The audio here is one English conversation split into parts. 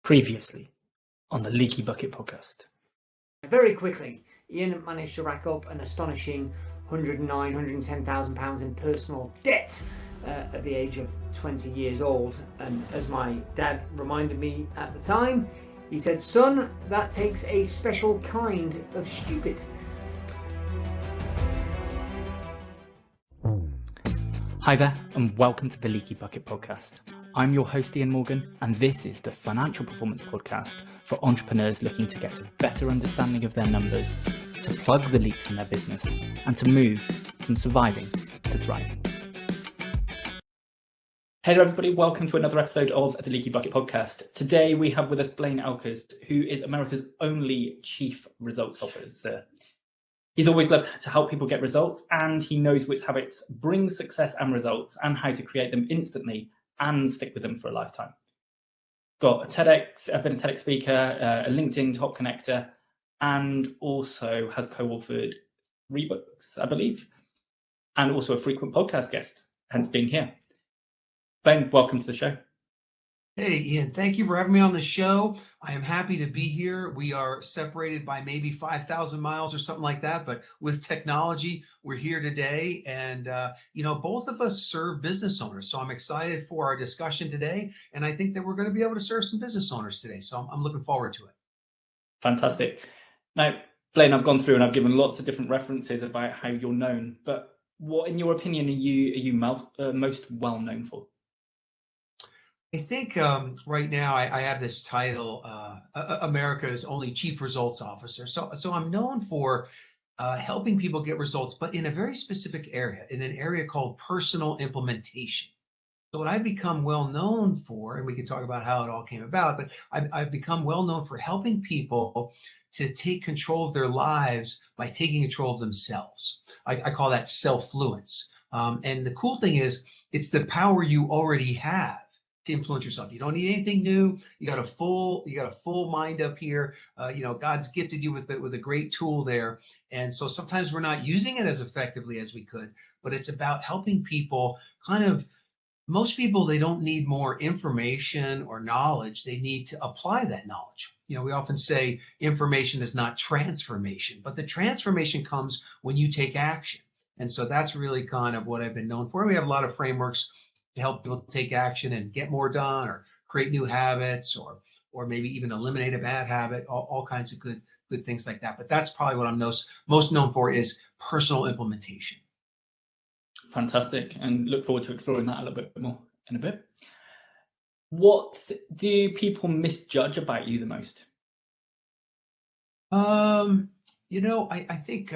Previously on the Leaky Bucket podcast. Very quickly, Ian managed to rack up an astonishing £110,000 in personal debt at the age of 20 years old. And as my dad reminded me at the time, he said, "Son, that takes a special kind of stupid." Hi there, and welcome to the Leaky Bucket podcast. I'm your host, Ian Morgan, and this is the financial performance podcast for entrepreneurs looking to get a better understanding of their numbers, to plug the leaks in their business, and to move from surviving to thriving. Hey everybody, welcome to another episode of the Leaky Bucket podcast. Today we have with us Blaine Oelkers, who is America's only Chief Results Officer. He's always loved to help people get results, and he knows which habits bring success and results and how to create them instantly and stick with them for a lifetime. Got a TEDx, been a TEDx speaker, a LinkedIn top connector, and also has co-authored 3 books, I believe, and also a frequent podcast guest, hence being here. Blaine, welcome to the show. Hey, Ian, thank you for having me on the show. I am happy to be here. We are separated by maybe 5,000 miles or something like that, but with technology, we're here today. And, both of us serve business owners. So I'm excited for our discussion today. And I think that we're going to be able to serve some business owners today. So I'm looking forward to it. Fantastic. Now, Blaine, I've gone through and I've given lots of different references about how you're known, but what, in your opinion, are you most well known for? I think right now I have this title, America's only Chief Results Officer. So I'm known for helping people get results, but in a very specific area, in an area called personal implementation. So what I've become well known for, and we can talk about how it all came about, but I've become well known for helping people to take control of their lives by taking control of themselves. I call that self-fluence. And the cool thing is, it's the power you already have to influence yourself. You don't need anything new. You got a full mind up here. God's gifted you with a great tool there. And so sometimes we're not using it as effectively as we could, but it's about helping people most people, they don't need more information or knowledge. They need to apply that knowledge. We often say information is not transformation, but the transformation comes when you take action. And so that's really kind of what I've been known for. We have a lot of frameworks to help people take action and get more done, or create new habits, or maybe even eliminate a bad habit, all kinds of good things like that. But that's probably what I'm most known for, is personal implementation. Fantastic, and look forward to exploring that a little bit more in a bit. What do people misjudge about you the most? I think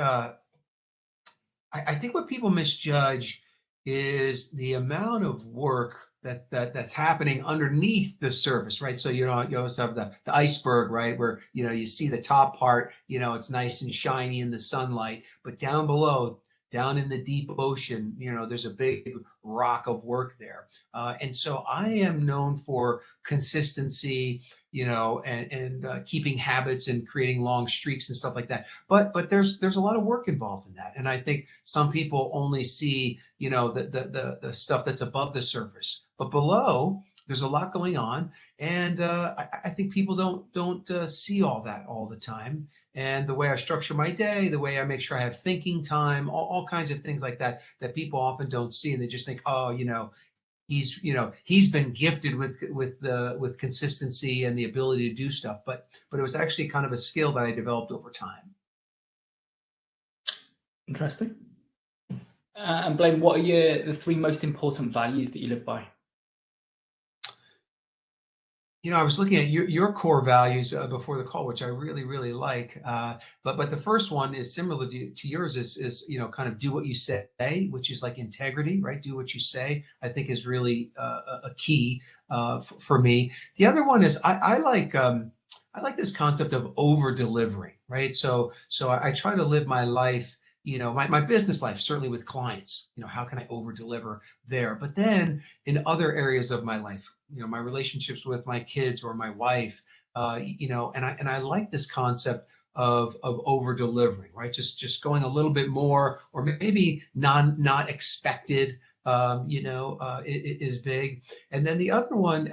what people misjudge is the amount of work that's happening underneath the surface, right? So you always have the iceberg, right, where you see the top part, it's nice and shiny in the sunlight, but down below, down in the deep ocean, there's a big rock of work there. And so I am known for consistency, and keeping habits and creating long streaks and stuff like that. But there's a lot of work involved in that. And I think some people only see, the stuff that's above the surface, but below there's a lot going on. And I think people don't see all that all the time. And the way I structure my day, the way I make sure I have thinking time, all kinds of things like that people often don't see. And they just think, oh, he's been gifted with consistency and the ability to do stuff. But it was actually kind of a skill that I developed over time. Interesting. And Blaine, what are the 3 most important values that you live by? I was looking at your core values before the call, which I really, really like. But the first one is similar to yours, is kind of do what you say, which is like integrity, right? Do what you say, I think, is really a key for me. The other one is I like this concept of over delivering, right? So I try to live my life, my business life, certainly with clients, how can I over deliver there? But then in other areas of my life, my relationships with my kids or my wife, and I like this concept of over delivering, right? Just going a little bit more, or maybe not expected, is big. And then the other one,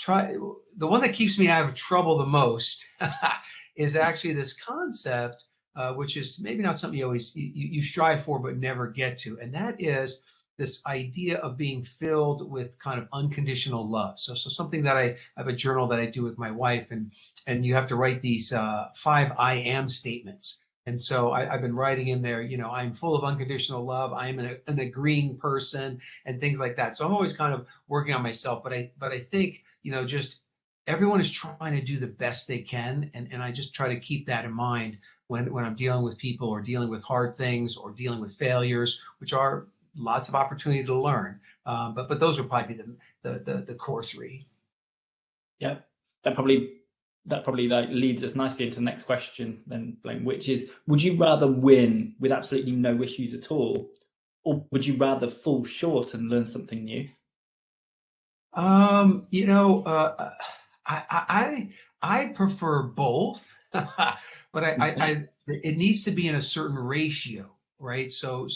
the one that keeps me out of trouble the most is actually this concept, which is maybe not something you strive for but never get to, and that is this idea of being filled with kind of unconditional love. So something that I have a journal that I do with my wife, and you have to write these 5 I am statements. And so I've been writing in there, I'm full of unconditional love. I'm an agreeing person and things like that. So I'm always kind of working on myself, but I think, just everyone is trying to do the best they can. And I just try to keep that in mind when I'm dealing with people or dealing with hard things or dealing with failures, which are lots of opportunity to learn. But those would probably be the core 3. Yeah, that probably like leads us nicely into the next question then, Blaine, which is, would you rather win with absolutely no issues at all, or would you rather fall short and learn something new? I prefer both, but it needs to be in a certain ratio, right? So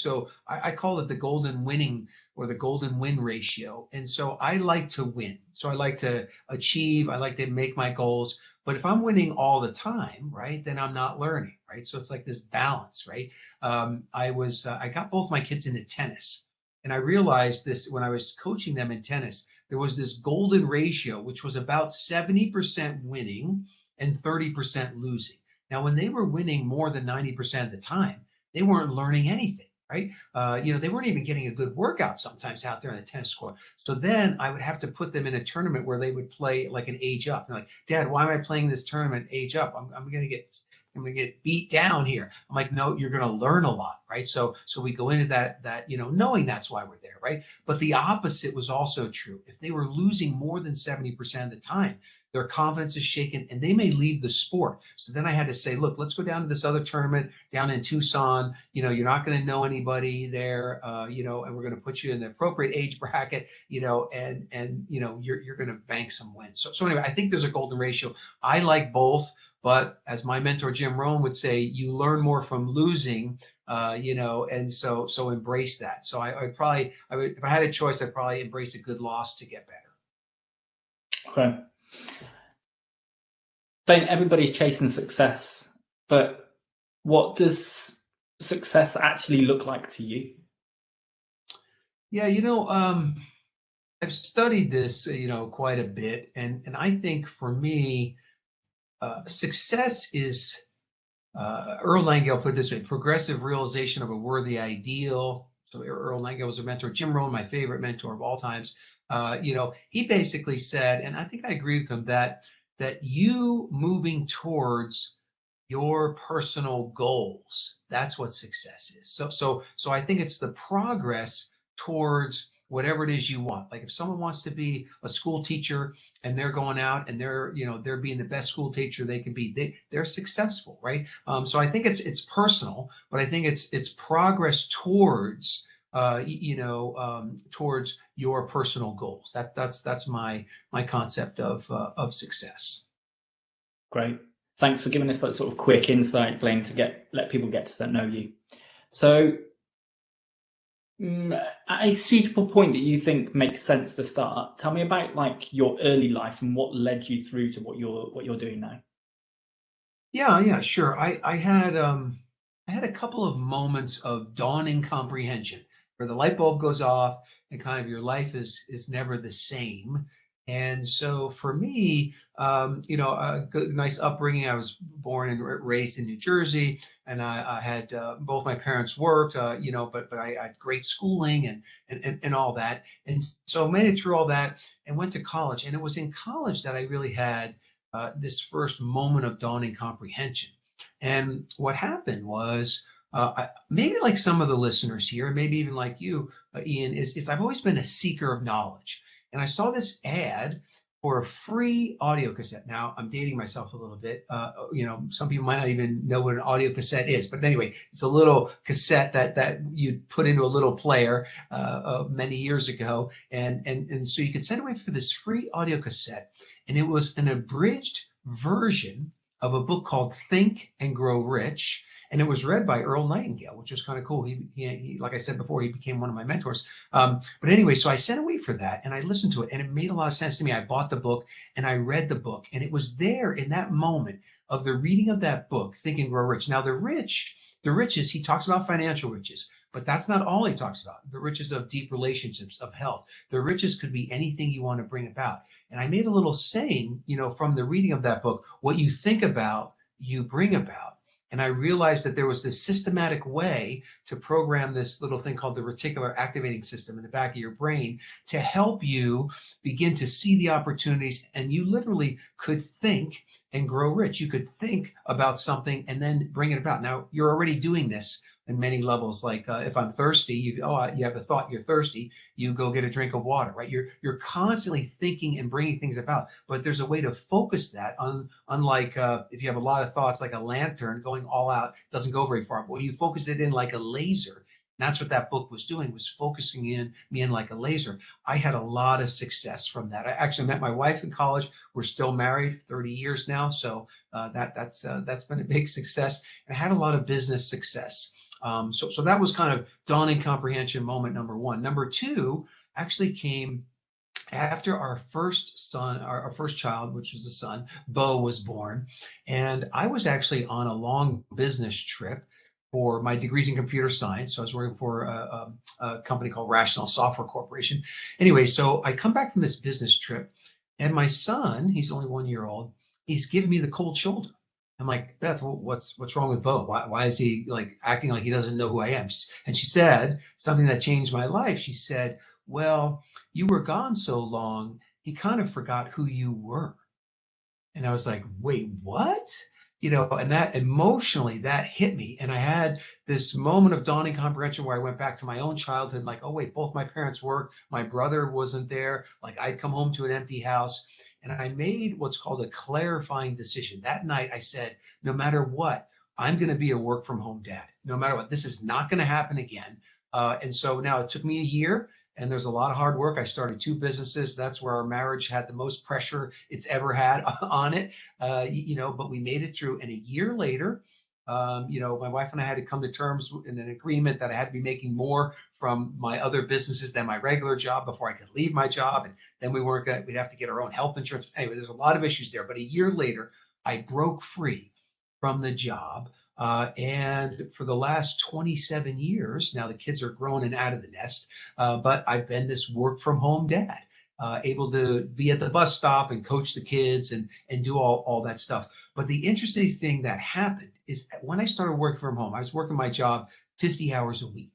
I call it the golden winning or the golden win ratio. And so I like to win. So I like to achieve, I like to make my goals. But if I'm winning all the time, right, then I'm not learning, right? So it's like this balance, right? I got both my kids into tennis, and I realized this when I was coaching them in tennis. There was this golden ratio, which was about 70% winning and 30% losing. Now, when they were winning more than 90% of the time, they weren't learning anything, right? They weren't even getting a good workout sometimes out there on the tennis court. So then I would have to put them in a tournament where they would play like an age up. They're like, Dad, why am I playing this tournament age up? I'm going to get beat down here. I'm like, no, you're going to learn a lot, right? So we go into that knowing that's why we're there, right? But the opposite was also true. If they were losing more than 70% of the time, their confidence is shaken and they may leave the sport. So then I had to say, look, let's go down to this other tournament down in Tucson. You're not going to know anybody there, and we're going to put you in the appropriate age bracket, and you're going to bank some wins. So anyway, I think there's a golden ratio. I like both. But as my mentor, Jim Rohn, would say, you learn more from losing, and so embrace that. So I would, if I had a choice, I'd probably embrace a good loss to get better. Okay. Blaine, everybody's chasing success, but what does success actually look like to you? Yeah, I've studied this, quite a bit. And I think for me, success is, Earl Nightingale put it this way: progressive realization of a worthy ideal. So Earl Nightingale was a mentor. Jim Rohn, my favorite mentor of all times, he basically said, and I think I agree with him, that you moving towards your personal goals, that's what success is. So I think it's the progress towards whatever it is you want. Like if someone wants to be a school teacher and they're going out and they're being the best school teacher they can be, they're successful, right? So I think it's personal, but I think it's progress towards towards your personal goals. That's my concept of success. Great. Thanks for giving us that sort of quick insight, Blaine, to let people get to know you. So at a suitable point that you think makes sense to start, tell me about like your early life and what led you through to what you're doing now. Yeah, sure. I had a couple of moments of dawning comprehension where the light bulb goes off and kind of your life is never the same. And so for me, a good, nice upbringing. I was born and raised in New Jersey, and I had both my parents worked, but I had great schooling and all that. And so made it through all that and went to college. And it was in college that I really had this first moment of dawning comprehension. And what happened was, maybe like some of the listeners here, maybe even like you, Ian, is I've always been a seeker of knowledge. And I saw this ad for a free audio cassette. Now I'm dating myself a little bit. Some people might not even know what an audio cassette is, but anyway, it's a little cassette that you'd put into a little player many years ago. And so you could send away for this free audio cassette. And it was an abridged version of a book called Think and Grow Rich. And it was read by Earl Nightingale, which was kind of cool. He, like I said before, he became one of my mentors. But anyway, so I sent away for that and I listened to it and it made a lot of sense to me. I bought the book and I read the book, and it was there in that moment of the reading of that book, Think and Grow Rich. Now, the riches, he talks about financial riches, but that's not all he talks about. The riches of deep relationships, of health. The riches could be anything you want to bring about. And I made a little saying, from the reading of that book, what you think about, you bring about. And I realized that there was this systematic way to program this little thing called the reticular activating system in the back of your brain to help you begin to see the opportunities. And you literally could think and grow rich. You could think about something and then bring it about. Now, you're already doing this in many levels. Like if I'm thirsty, you have the thought you're thirsty, you go get a drink of water, right? You're constantly thinking and bringing things about, but there's a way to focus that on, unlike if you have a lot of thoughts, like a lantern going all out, doesn't go very far. But when you focus it in like a laser, that's what that book was doing, was focusing me in like a laser. I had a lot of success from that. I actually met my wife in college. We're still married 30 years now. So that's been a big success. And I had a lot of business success. So that was kind of dawning comprehension moment number one. Number two actually came after our first son, our first child, which was a son, Bo, was born. And I was actually on a long business trip for my degrees in computer science. So I was working for a company called Rational Software Corporation. Anyway, so I come back from this business trip and my son, he's only 1 year old, he's giving me the cold shoulder. I'm like, Beth, what's wrong with Bo? Why is he like acting like he doesn't know who I am? And she said something that changed my life. She said, well, you were gone so long, he kind of forgot who you were. And I was like, wait, what? And that emotionally, that hit me. And I had this moment of dawning comprehension where I went back to my own childhood, like, oh, wait, both my parents worked. My brother wasn't there. Like, I'd come home to an empty house. And I made what's called a clarifying decision. That night, I said, no matter what, I'm going to be a work from home dad. No matter what, this is not going to happen again. And so now it took me a year. And there's a lot of hard work. I started 2 businesses. That's where our marriage had the most pressure it's ever had on it. But we made it through. And a year later, my wife and I had to come to terms in an agreement that I had to be making more from my other businesses than my regular job before I could leave my job. And then we'd have to get our own health insurance. Anyway, there's a lot of issues there. But a year later, I broke free from the job. And for the last 27 years, now the kids are grown and out of the nest, but I've been this work from home dad, able to be at the bus stop and coach the kids and do all that stuff. But the interesting thing that happened is that when I started working from home, I was working my job 50 hours a week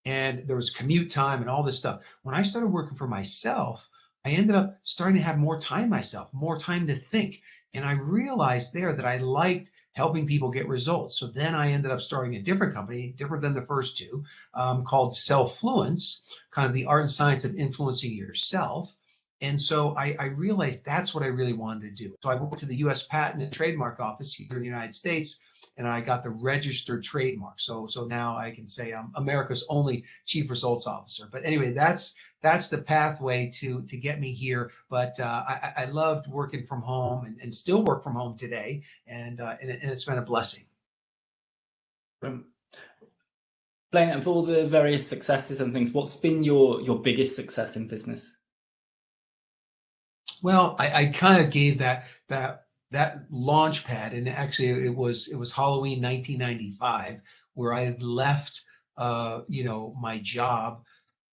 and there was commute time and all this stuff. When I started working for myself, I ended up starting to have more time myself, more time to think. And I realized there that I liked helping people get results. So then I ended up starting a different company, different than the first 2, called Selffluence, kind of the art and science of influencing yourself. And so I realized that's what I really wanted to do. So I went to the U.S. Patent and Trademark Office here in the United States, and I got the registered trademark. So now I can say I'm America's only chief results officer. But anyway, that's the pathway to get me here. But I loved working from home and still work from home today. And it's been a blessing. Blaine, of all the various successes and things, what's been your biggest success in business? Well, I kind of gave that launch pad, and actually it was Halloween 1995 where I had left my job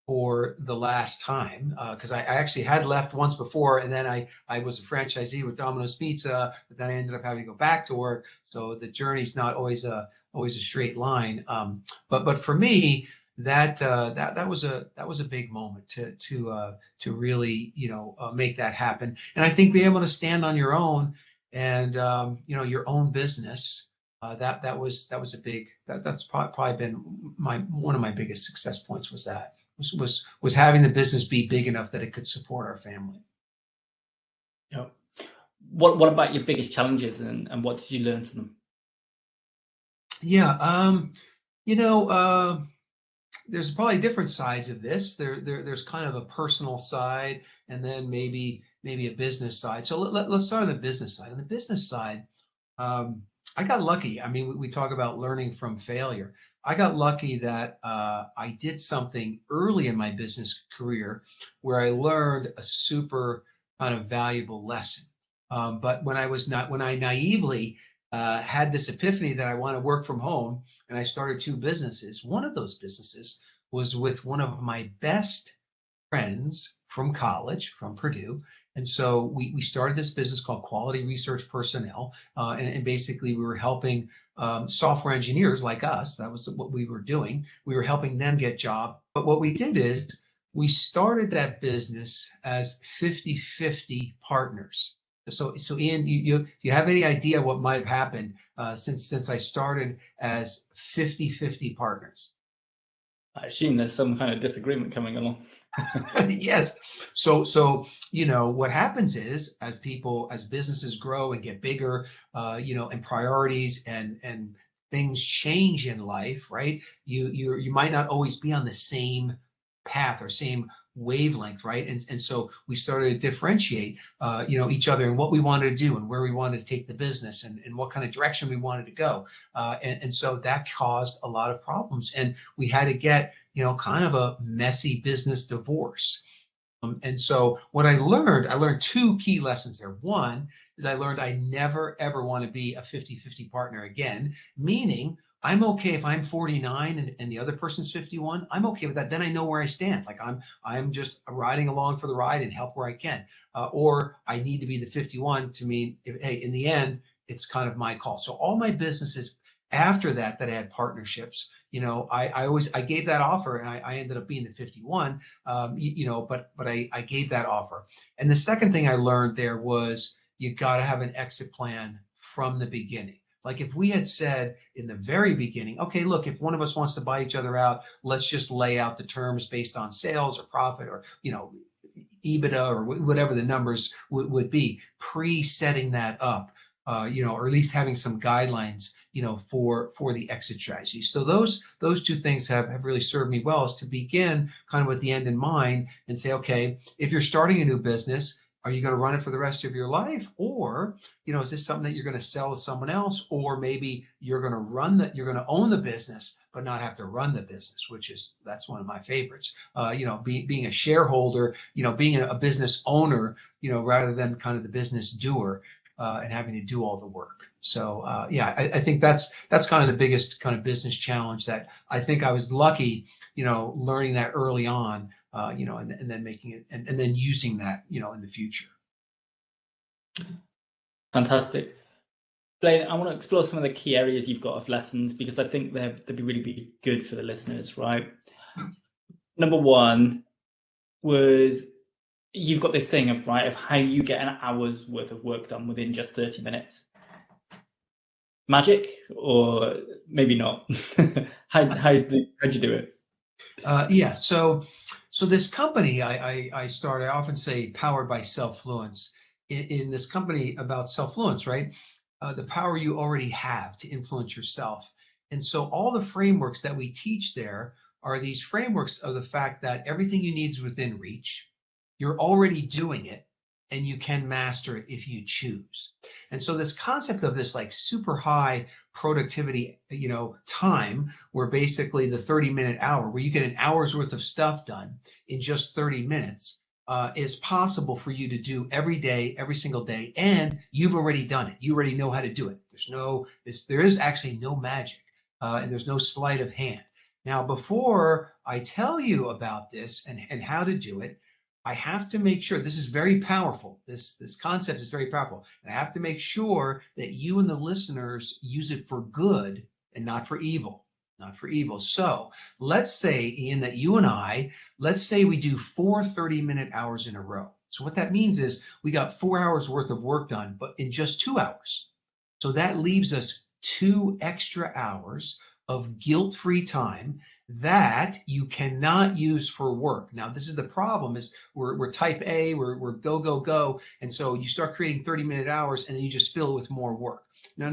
for the last time, because I actually had left once before, and then I was a franchisee with Domino's Pizza, but then I ended up having to go back to work. So the journey's not always a straight line. But for me, that was a big moment to really make that happen. And I think being able to stand on your own and your own business, that was a big, that's probably been one of my biggest success points was having the business be big enough that it could support our family. Yeah. What about your biggest challenges and what did you learn from them? Yeah, there's probably different sides of this. There's kind of a personal side and then maybe a business side. So let's start on the business side. On the business side, I got lucky. I mean, we talk about learning from failure. I got lucky that I did something early in my business career where I learned a super kind of valuable lesson. But when I naively had this epiphany that I want to work from home, and I started two businesses. One of those businesses was with one of my best friends from college, from Purdue. And so we started this business called Quality Research Personnel. And basically, we were helping software engineers like us. That was what we were doing. We were helping them get jobs. But what we did is we started that business as 50-50 partners. So Ian, you have any idea what might have happened since I started as 50-50 partners? I assume there's some kind of disagreement coming along. Yes. So what happens is as businesses grow and get bigger, and priorities and things change in life, right? You might not always be on the same path or same wavelength, right? And so we started to differentiate, each other and what we wanted to do and where we wanted to take the business and what kind of direction we wanted to go. And so that caused a lot of problems. And we had to get, kind of a messy business divorce. And so what I learned two key lessons there. One is I learned I never, ever want to be a 50-50 partner again, meaning I'm okay if I'm 49 and the other person's 51. I'm okay with that. Then I know where I stand. Like I'm just riding along for the ride and help where I can. Or I need to be the 51 to mean, hey, in the end, it's kind of my call. So all my businesses after that I had partnerships, I gave that offer and I ended up being the 51, but I gave that offer. And the second thing I learned there was you got to have an exit plan from the beginning. Like if we had said in the very beginning, okay, look, if one of us wants to buy each other out, let's just lay out the terms based on sales or profit or, EBITDA or whatever the numbers would be, pre-setting that up, or at least having some guidelines, for the exit strategy. So those two things have really served me well, is to begin kind of with the end in mind and say, okay, if you're starting a new business, are you going to run it for the rest of your life? Or, is this something that you're going to sell to someone else? Or maybe you're going to own the business, but not have to run the business, that's one of my favorites. Being a shareholder, being a business owner, rather than kind of the business doer, and having to do all the work. So I think that's kind of the biggest kind of business challenge that I think I was lucky, learning that early on. And then making it and then using that, in the future. Fantastic. Blaine, I want to explore some of the key areas you've got of lessons, because I think they'd be really good for the listeners, right? Number one was you've got this thing of how you get an hour's worth of work done within just 30 minutes. Magic, or maybe not? How'd you do it? So this company I started, I often say powered by self-fluence. In this company about self-fluence, right? The power you already have to influence yourself. And so all the frameworks that we teach there are these frameworks of the fact that everything you need is within reach. You're already doing it, and you can master it if you choose. And so this concept of this like super high productivity, time, where basically the 30-minute hour, where you get an hour's worth of stuff done in just 30 minutes, is possible for you to do every day, every single day, and you've already done it. You already know how to do it. There is actually no magic, and there's no sleight of hand. Now, before I tell you about this and how to do it, I have to make sure this is very powerful. This concept is very powerful. And I have to make sure that you and the listeners use it for good and not for evil. Not for evil. So let's say, Ian, that you and I, let's say we do 4 30-minute hours in a row. So what that means is we got 4 hours worth of work done, but in just 2 hours. So that leaves us 2 extra hours of guilt-free time that you cannot use for work. Now, this is the problem, is we're type A, we're go. And so you start creating 30-minute hours and then you just fill it with more work. No,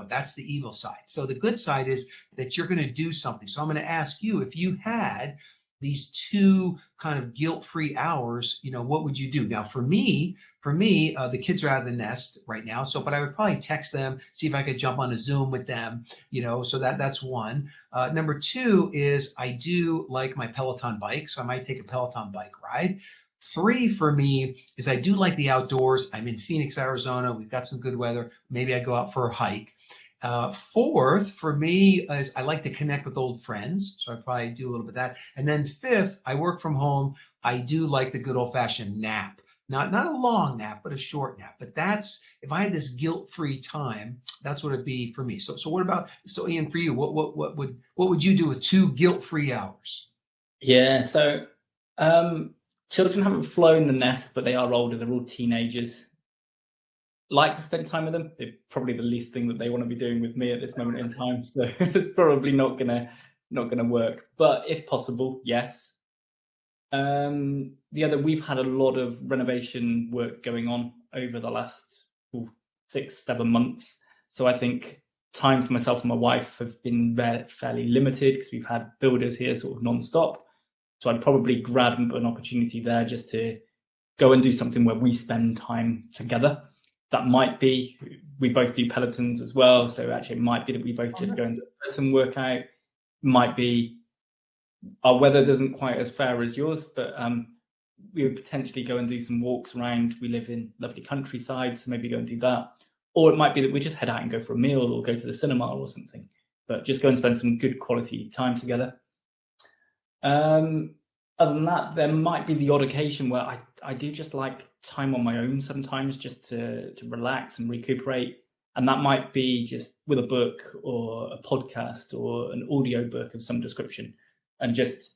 that's the evil side. So the good side is that you're going to do something. So I'm going to ask you, if you had these 2 kind of guilt-free hours, what would you do? Now, for me, the kids are out of the nest right now. So, but I would probably text them, see if I could jump on a Zoom with them, so that's one. Number 2 is I do like my Peloton bike. So I might take a Peloton bike ride. 3 for me is I do like the outdoors. I'm in Phoenix, Arizona. We've got some good weather. Maybe I go out for a hike. 4th for me is I like to connect with old friends. So I probably do a little bit of that. And then 5th, I work from home. I do like the good old fashioned nap. Not a long nap, but a short nap. But that's, if I had this guilt-free time, that's what it'd be for me. So Ian, for you, what would you do with 2 guilt-free hours? Yeah, so children haven't flown the nest, but they are older. They're all teenagers. Like to spend time with them. They're probably the least thing that they want to be doing with me at this moment in time. So it's probably not gonna work. But if possible, yes. We've had a lot of renovation work going on over the last 6-7 months. So I think time for myself and my wife have been fairly limited because we've had builders here sort of non-stop. So I'd probably grab an opportunity there just to go and do something where we spend time together. That might be, we both do Pelotons as well. So actually it might be that we both just go and do some workout. Might be our weather doesn't quite as fair as yours, but we would potentially go and do some walks around. We live in lovely countryside, so maybe go and do that. Or it might be that we just head out and go for a meal or go to the cinema or something, but just go and spend some good quality time together. Other than that, there might be the odd occasion where I do just like time on my own sometimes, just to relax and recuperate. And that might be just with a book or a podcast or an audio book of some description, and just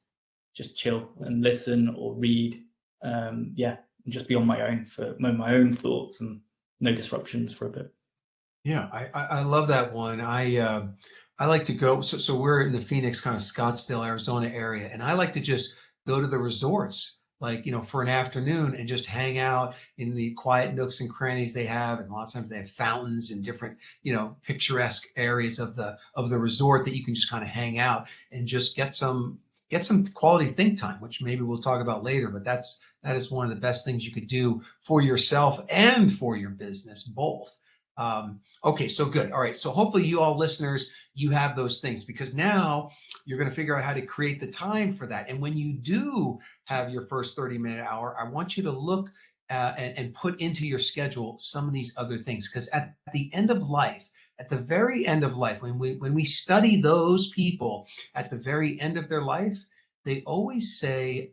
chill and listen or read. And just be on my own for my own thoughts and no disruptions for a bit. Yeah, I love that one. I like to go. So we're in the Phoenix, kind of Scottsdale, Arizona area, and I like to just go to the resorts, like, for an afternoon and just hang out in the quiet nooks and crannies they have. And a lot of times they have fountains in different, picturesque areas of the resort that you can just kind of hang out and just get some quality think time, which maybe we'll talk about later. But that is one of the best things you could do for yourself and for your business, both. Okay, so good. All right. So hopefully you all listeners, you have those things, because now you're going to figure out how to create the time for that. And when you do have your first 30-minute hour, I want you to look and put into your schedule some of these other things, because at the end of life, at the very end of life, when we study those people at the very end of their life, they always say,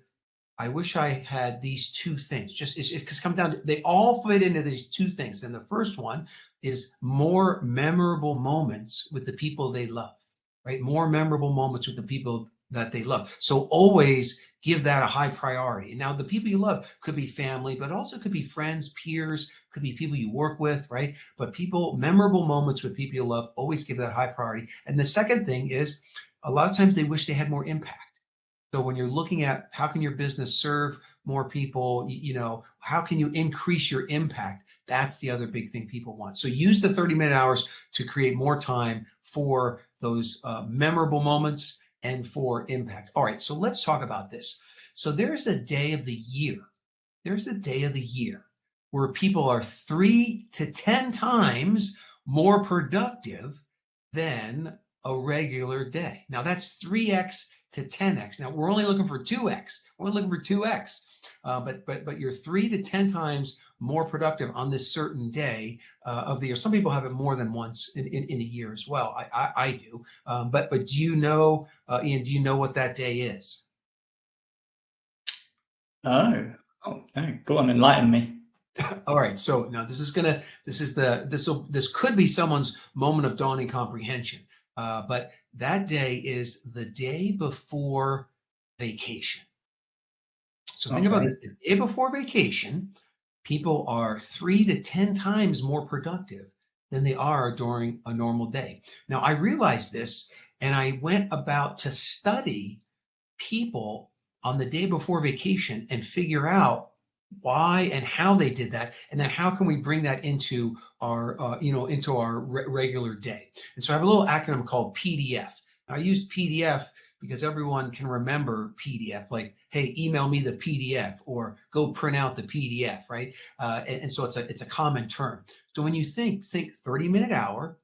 I wish I had these 2 things. Just it comes down to, they all fit into these 2 things. And the first one is more memorable moments with the people they love, right? More memorable moments with the people that they love. So always give that a high priority. And now the people you love could be family, but also could be friends, peers, could be people you work with, right? But memorable moments with people you love, always give that high priority. And the second thing is, a lot of times they wish they had more impact. So when you're looking at how can your business serve more people, how can you increase your impact? That's the other big thing people want. So use the 30-minute hours to create more time for those memorable moments and for impact. All right, so let's talk about this. So there's a day of the year. There's a day of the year where people are 3 to 10 times more productive than a regular day. Now that's 3x to 10x. Now we're only looking for 2x. We're only looking for 2x. But you're 3 to 10 times more productive on this certain day of the year. Some people have it more than once in a year as well. I do. But do you know, Ian? Do you know what that day is? Oh, no. Go on, enlighten me. All right. So now this could be someone's moment of dawning comprehension. But that day is the day before vacation. So think about this. The day before vacation, people are 3 to 10 times more productive than they are during a normal day. Now, I realized this, and I went about to study people on the day before vacation and figure out why and how they did that, and then how can we bring that into our regular day. And so I have a little acronym called PDF. I use PDF because everyone can remember PDF, like, hey, email me the PDF or go print out the PDF, right? And so it's a common term. So when you think 30-minute hour,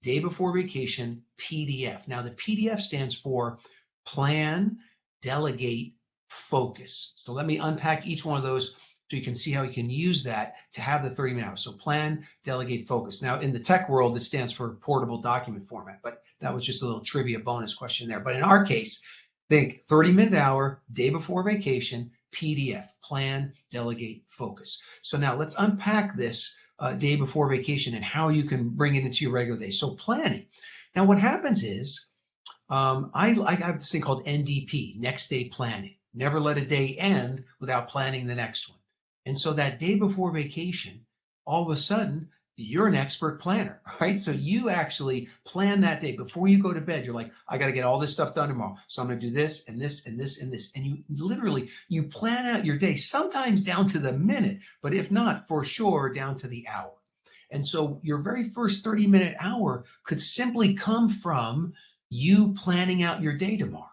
day before vacation, PDF. Now the PDF stands for plan, delegate, focus. So let me unpack each one of those so you can see how you can use that to have the 30-minute hours. So plan, delegate, focus. Now in the tech world, it stands for portable document format, but that was just a little trivia bonus question there. But in our case, think 30-minute hour, day before vacation, PDF, plan, delegate, focus. So now let's unpack this day before vacation and how you can bring it into your regular day. So planning. Now what happens is I have this thing called NDP, next day planning. Never let a day end without planning the next one. And so that day before vacation, all of a sudden, you're an expert planner, right? So you actually plan that day before you go to bed. You're like, I got to get all this stuff done tomorrow. So I'm going to do this and this and this and this. And you literally, you plan out your day, sometimes down to the minute, but if not, for sure, down to the hour. And so your very first 30-minute hour could simply come from you planning out your day tomorrow.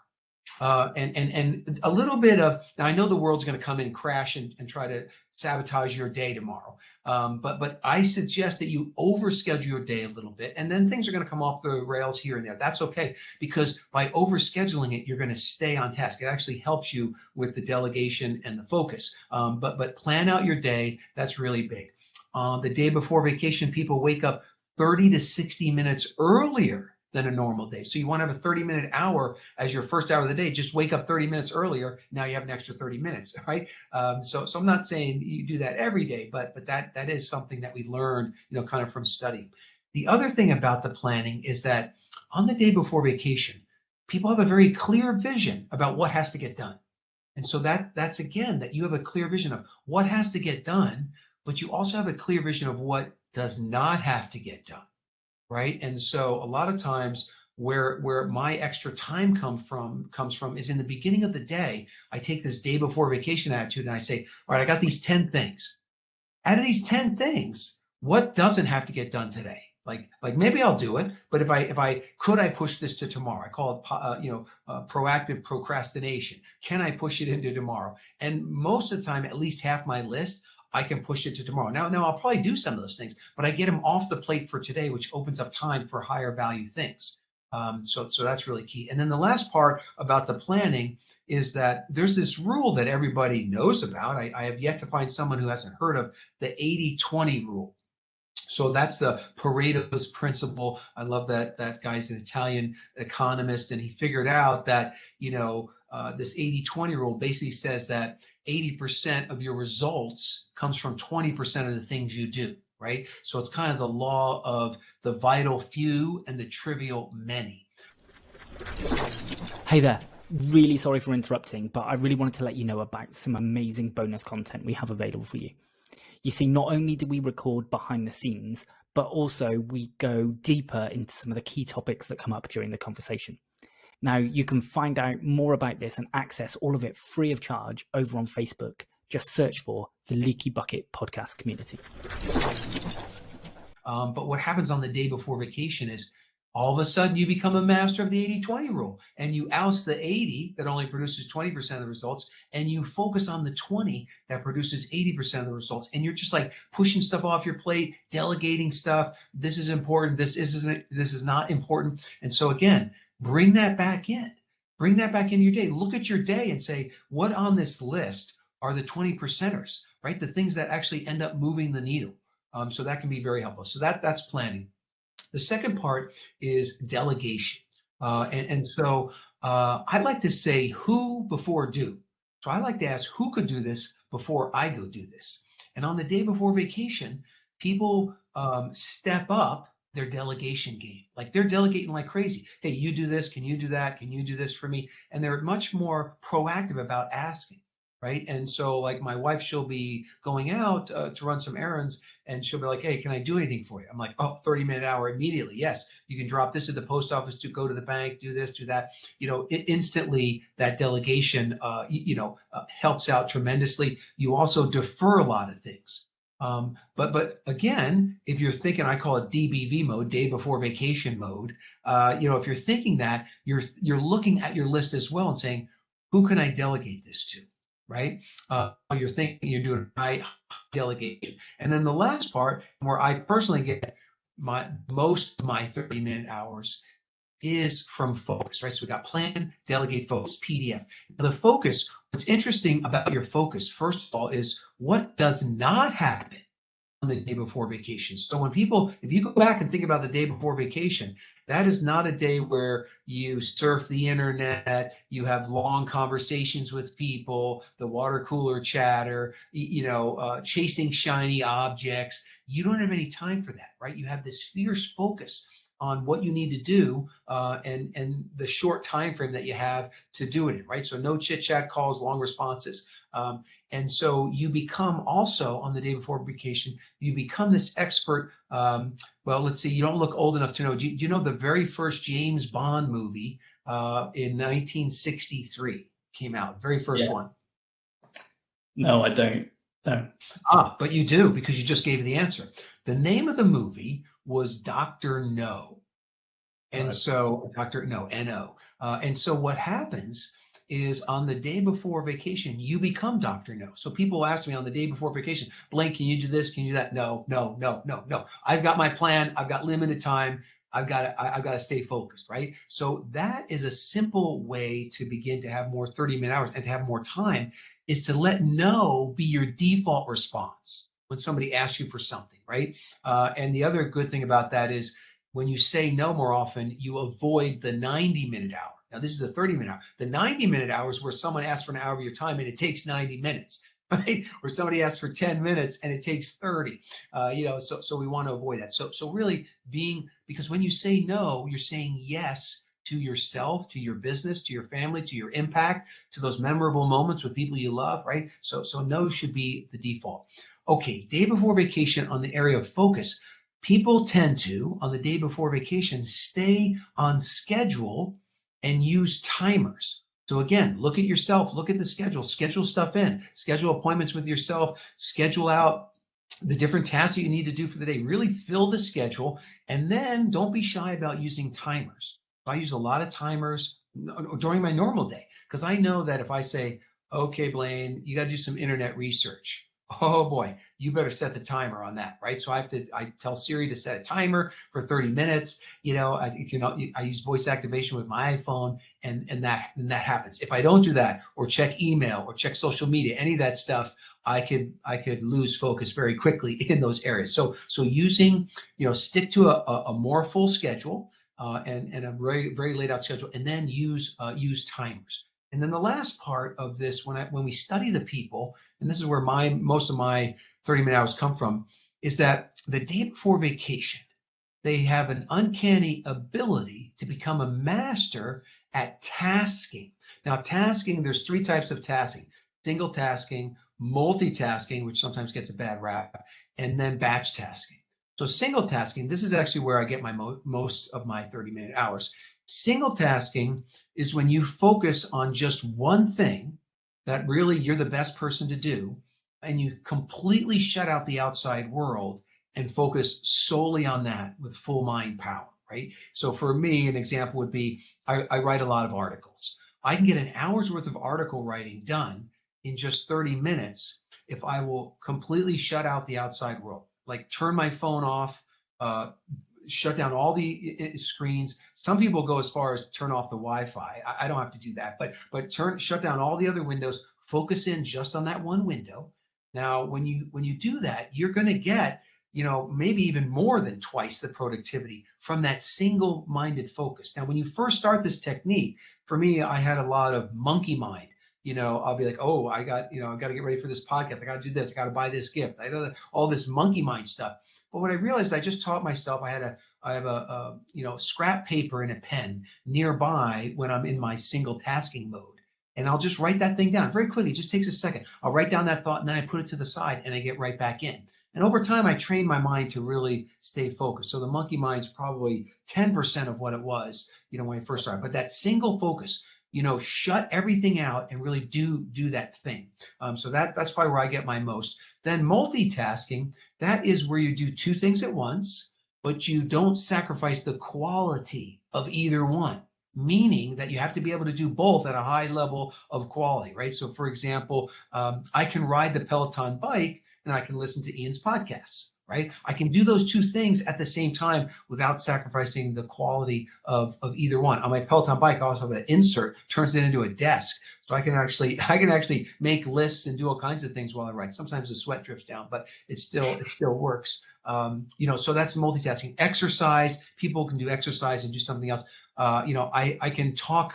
And a little bit of, now I know the world's going to come in and crash and try to sabotage your day tomorrow. But I suggest that you overschedule your day a little bit, and then things are going to come off the rails here and there. That's okay, because by overscheduling it, you're going to stay on task. It actually helps you with the delegation and the focus. But plan out your day. That's really big. The day before vacation, people wake up 30 to 60 minutes earlier than a normal day. So you want to have a 30-minute hour as your first hour of the day. Just wake up 30 minutes earlier. Now you have an extra 30 minutes, right? So I'm not saying you do that every day, but that is something that we learned, kind of from studying. The other thing about the planning is that on the day before vacation, people have a very clear vision about what has to get done. And so that's again, that you have a clear vision of what has to get done, but you also have a clear vision of what does not have to get done. Right. And so a lot of times where my extra time comes from is in the beginning of the day. I take this day before vacation attitude and I say, all right, I got these 10 things. Out of these 10 things, what doesn't have to get done today? Like maybe I'll do it, but if I push this to tomorrow? I call it proactive procrastination. Can I push it into tomorrow? And most of the time, at least half my list, I can push it to tomorrow. Now I'll probably do some of those things, but I get them off the plate for today, which opens up time for higher value things. So that's really key. And then the last part about the planning is that there's this rule that everybody knows about. I have yet to find someone who hasn't heard of the 80-20 rule. So that's the Pareto's principle. I love that guy's an Italian economist, and he figured out that, this 80-20 rule basically says that 80% of your results comes from 20% of the things you do, right? So it's kind of the law of the vital few and the trivial many. Hey there. Really sorry for interrupting, but I really wanted to let you know about some amazing bonus content we have available for you. You see, not only do we record behind the scenes, but also we go deeper into some of the key topics that come up during the conversation. Now, you can find out more about this and access all of it free of charge over on Facebook. Just search for the Leaky Bucket Podcast Community. But what happens on the day before vacation is all of a sudden you become a master of the 80-20 rule, and you oust the 80 that only produces 20% of the results, and you focus on the 20 that produces 80% of the results. And you're just like pushing stuff off your plate, delegating stuff. This is important. This is not important. And so again, bring that back in. Bring that back into your day. Look at your day and say, what on this list are the 20%ers, right? The things that actually end up moving the needle. So that can be very helpful. So that's planning. The second part is delegation. So I like to say who before do. So I like to ask who could do this before I go do this. And on the day before vacation, people step up their delegation game. Like they're delegating like crazy. Hey, you do this. Can you do that? Can you do this for me? And they're much more proactive about asking. Right. And so like my wife, she'll be going out to run some errands, and she'll be like, hey, can I do anything for you? I'm like, 30-minute hour immediately. Yes, you can drop this at the post office, to go to the bank, do this, do that. Instantly that delegation, helps out tremendously. You also defer a lot of things. But again, if you're thinking, I call it DBV mode, day before vacation mode. If you're thinking that, you're looking at your list as well and saying, who can I delegate this to, right? You're thinking you're doing high delegation. And then the last part, where I personally get most of my 30-minute hours, is from focus, right? So we got plan, delegate, focus, PDF. Now the focus, what's interesting about your focus, first of all, is what does not happen on the day before vacation. So when people, if you go back and think about the day before vacation, that is not a day where you surf the internet, you have long conversations with people, the water cooler chatter, chasing shiny objects. You don't have any time for that, right? You have this fierce focus on what you need to do and the short time frame that you have to do it in, right? So no chit chat calls, long responses. And so you become also, on the day before vacation, you become this expert. Well, let's see, you don't look old enough to know. Do you know the very first James Bond movie in 1963 came out? Very first one. No, I don't. No. But you do, because you just gave the answer. The name of the movie was Dr. No. And so Dr. No, N-O. And so what happens is, on the day before vacation, you become Dr. No. So people ask me on the day before vacation, Blaine, can you do this? Can you do that? No. I've got my plan. I've got limited time. I've got to stay focused, right? So that is a simple way to begin to have more 30-minute hours and to have more time, is to let no be your default response when somebody asks you for something, right? And the other good thing about that is, when you say no more often, you avoid the 90-minute hour. Now, this is the 30-minute hour. The 90-minute hour is where someone asks for an hour of your time and it takes 90 minutes, right? Or somebody asks for 10 minutes and it takes 30. So we want to avoid that. So really because when you say no, you're saying yes to yourself, to your business, to your family, to your impact, to those memorable moments with people you love, right? So no should be the default. Okay, day before vacation, on the area of focus, people tend to, on the day before vacation, stay on schedule and use timers. So again, look at yourself, look at the schedule stuff in, schedule appointments with yourself, schedule out the different tasks that you need to do for the day. Really fill the schedule, and then don't be shy about using timers. I use a lot of timers during my normal day, because I know that if I say, okay, Blaine, you got to do some internet research. Oh boy, you better set the timer on that, right? So I tell Siri to set a timer for 30 minutes. I use voice activation with my iPhone, and that happens. If I don't do that, or check email, or check social media, any of that stuff, I could lose focus very quickly in those areas. So using, stick to a more full schedule and a very, very laid out schedule, and then use timers. And then the last part of this, when we study the people, and this is where most of my 30-minute hours come from, is that the day before vacation, they have an uncanny ability to become a master at tasking. Now, tasking, there's 3 types of tasking: single tasking, multitasking, which sometimes gets a bad rap, and then batch tasking. So single tasking, this is actually where I get my most of my 30-minute hours. Single tasking is when you focus on just one thing that really you're the best person to do, and you completely shut out the outside world and focus solely on that with full mind power, right? So for me, an example would be, I write a lot of articles. I can get an hour's worth of article writing done in just 30 minutes if I will completely shut out the outside world, like turn my phone off, shut down all the screens. Some people go as far as turn off the Wi-Fi. I don't have to do that, but shut down all the other windows, focus in just on that one window. Now, when you do that, you're going to get, maybe even more than twice the productivity from that single-minded focus. Now, when you first start this technique, for me, I had a lot of monkey mind. I'll be like, oh, I got to get ready for this podcast. I got to do this. I got to buy this gift. I got all this monkey mind stuff. But what I realized, I just taught myself, I have a scrap paper and a pen nearby when I'm in my single tasking mode. And I'll just write that thing down very quickly. It just takes a second. I'll write down that thought, and then I put it to the side and I get right back in. And over time, I trained my mind to really stay focused. So the monkey mind's probably 10% of what it was, when I first started. But that single focus, shut everything out and really do that thing. So that's probably where I get my most. Then multitasking, that is where you do two things at once, but you don't sacrifice the quality of either one, meaning that you have to be able to do both at a high level of quality, right? So for example, I can ride the Peloton bike and I can listen to Ian's podcasts, right? I can do those two things at the same time without sacrificing the quality of either one. On my Peloton bike, I also have an insert, turns it into a desk. So I can actually make lists and do all kinds of things while I ride. Sometimes the sweat drips down, but it still works. So that's multitasking. Exercise, people can do exercise and do something else. I can talk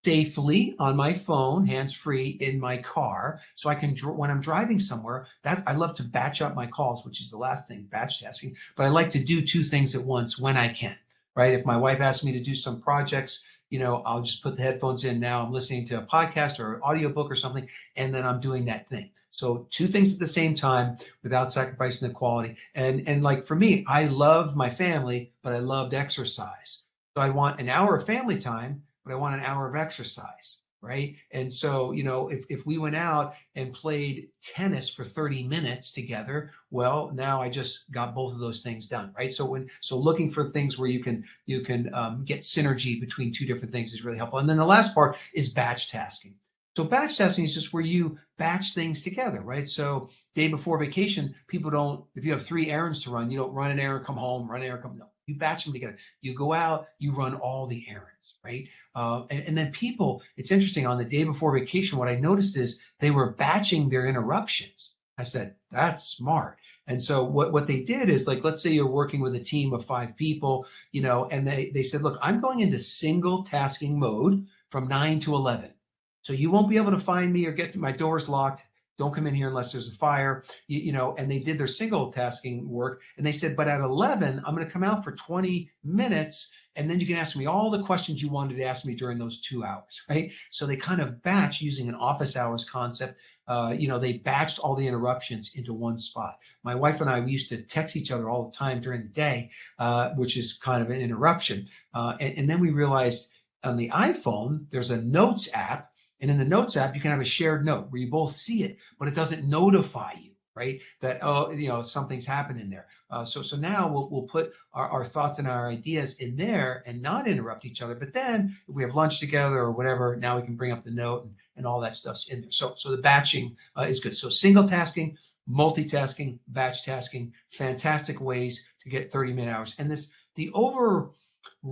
safely on my phone, hands-free in my car. So I can, when I'm driving somewhere, I love to batch up my calls, which is the last thing, batch tasking, but I like to do two things at once when I can, right? If my wife asks me to do some projects, I'll just put the headphones in. Now I'm listening to a podcast or an audiobook or something, and then I'm doing that thing. So two things at the same time without sacrificing the quality. And like for me, I love my family, but I loved exercise. So I want an hour of family time, but I want an hour of exercise, right? And so, if we went out and played tennis for 30 minutes together, well, now I just got both of those things done, right? So looking for things where you can get synergy between two different things is really helpful. And then the last part is batch tasking. So batch tasking is just where you batch things together, right? So day before vacation, people don't, if you have 3 errands to run, you don't run an errand, come home, run an errand, come, no. You batch them together. You go out, you run all the errands, right? And then people, it's interesting, on the day before vacation, what I noticed is they were batching their interruptions. I said, that's smart. And so what they did is, like, let's say you're working with a team of 5 people, and they said, look, I'm going into single tasking mode from 9 to 11. So you won't be able to find me or get to my doors locked. Don't come in here unless there's a fire, and they did their single tasking work. And they said, but at 11, I'm going to come out for 20 minutes. And then you can ask me all the questions you wanted to ask me during those 2 hours, right? So they kind of batch using an office hours concept. They batched all the interruptions into one spot. My wife and I, we used to text each other all the time during the day, which is kind of an interruption. And then we realized on the iPhone, there's a notes app. And in the notes app, you can have a shared note where you both see it, but it doesn't notify you, right? That, something's happened in there. So now we'll put our thoughts and our ideas in there and not interrupt each other. But then if we have lunch together or whatever, now we can bring up the note and all that stuff's in there. So the batching is good. So single tasking, multitasking, batch tasking, fantastic ways to get 30-minute hours. And the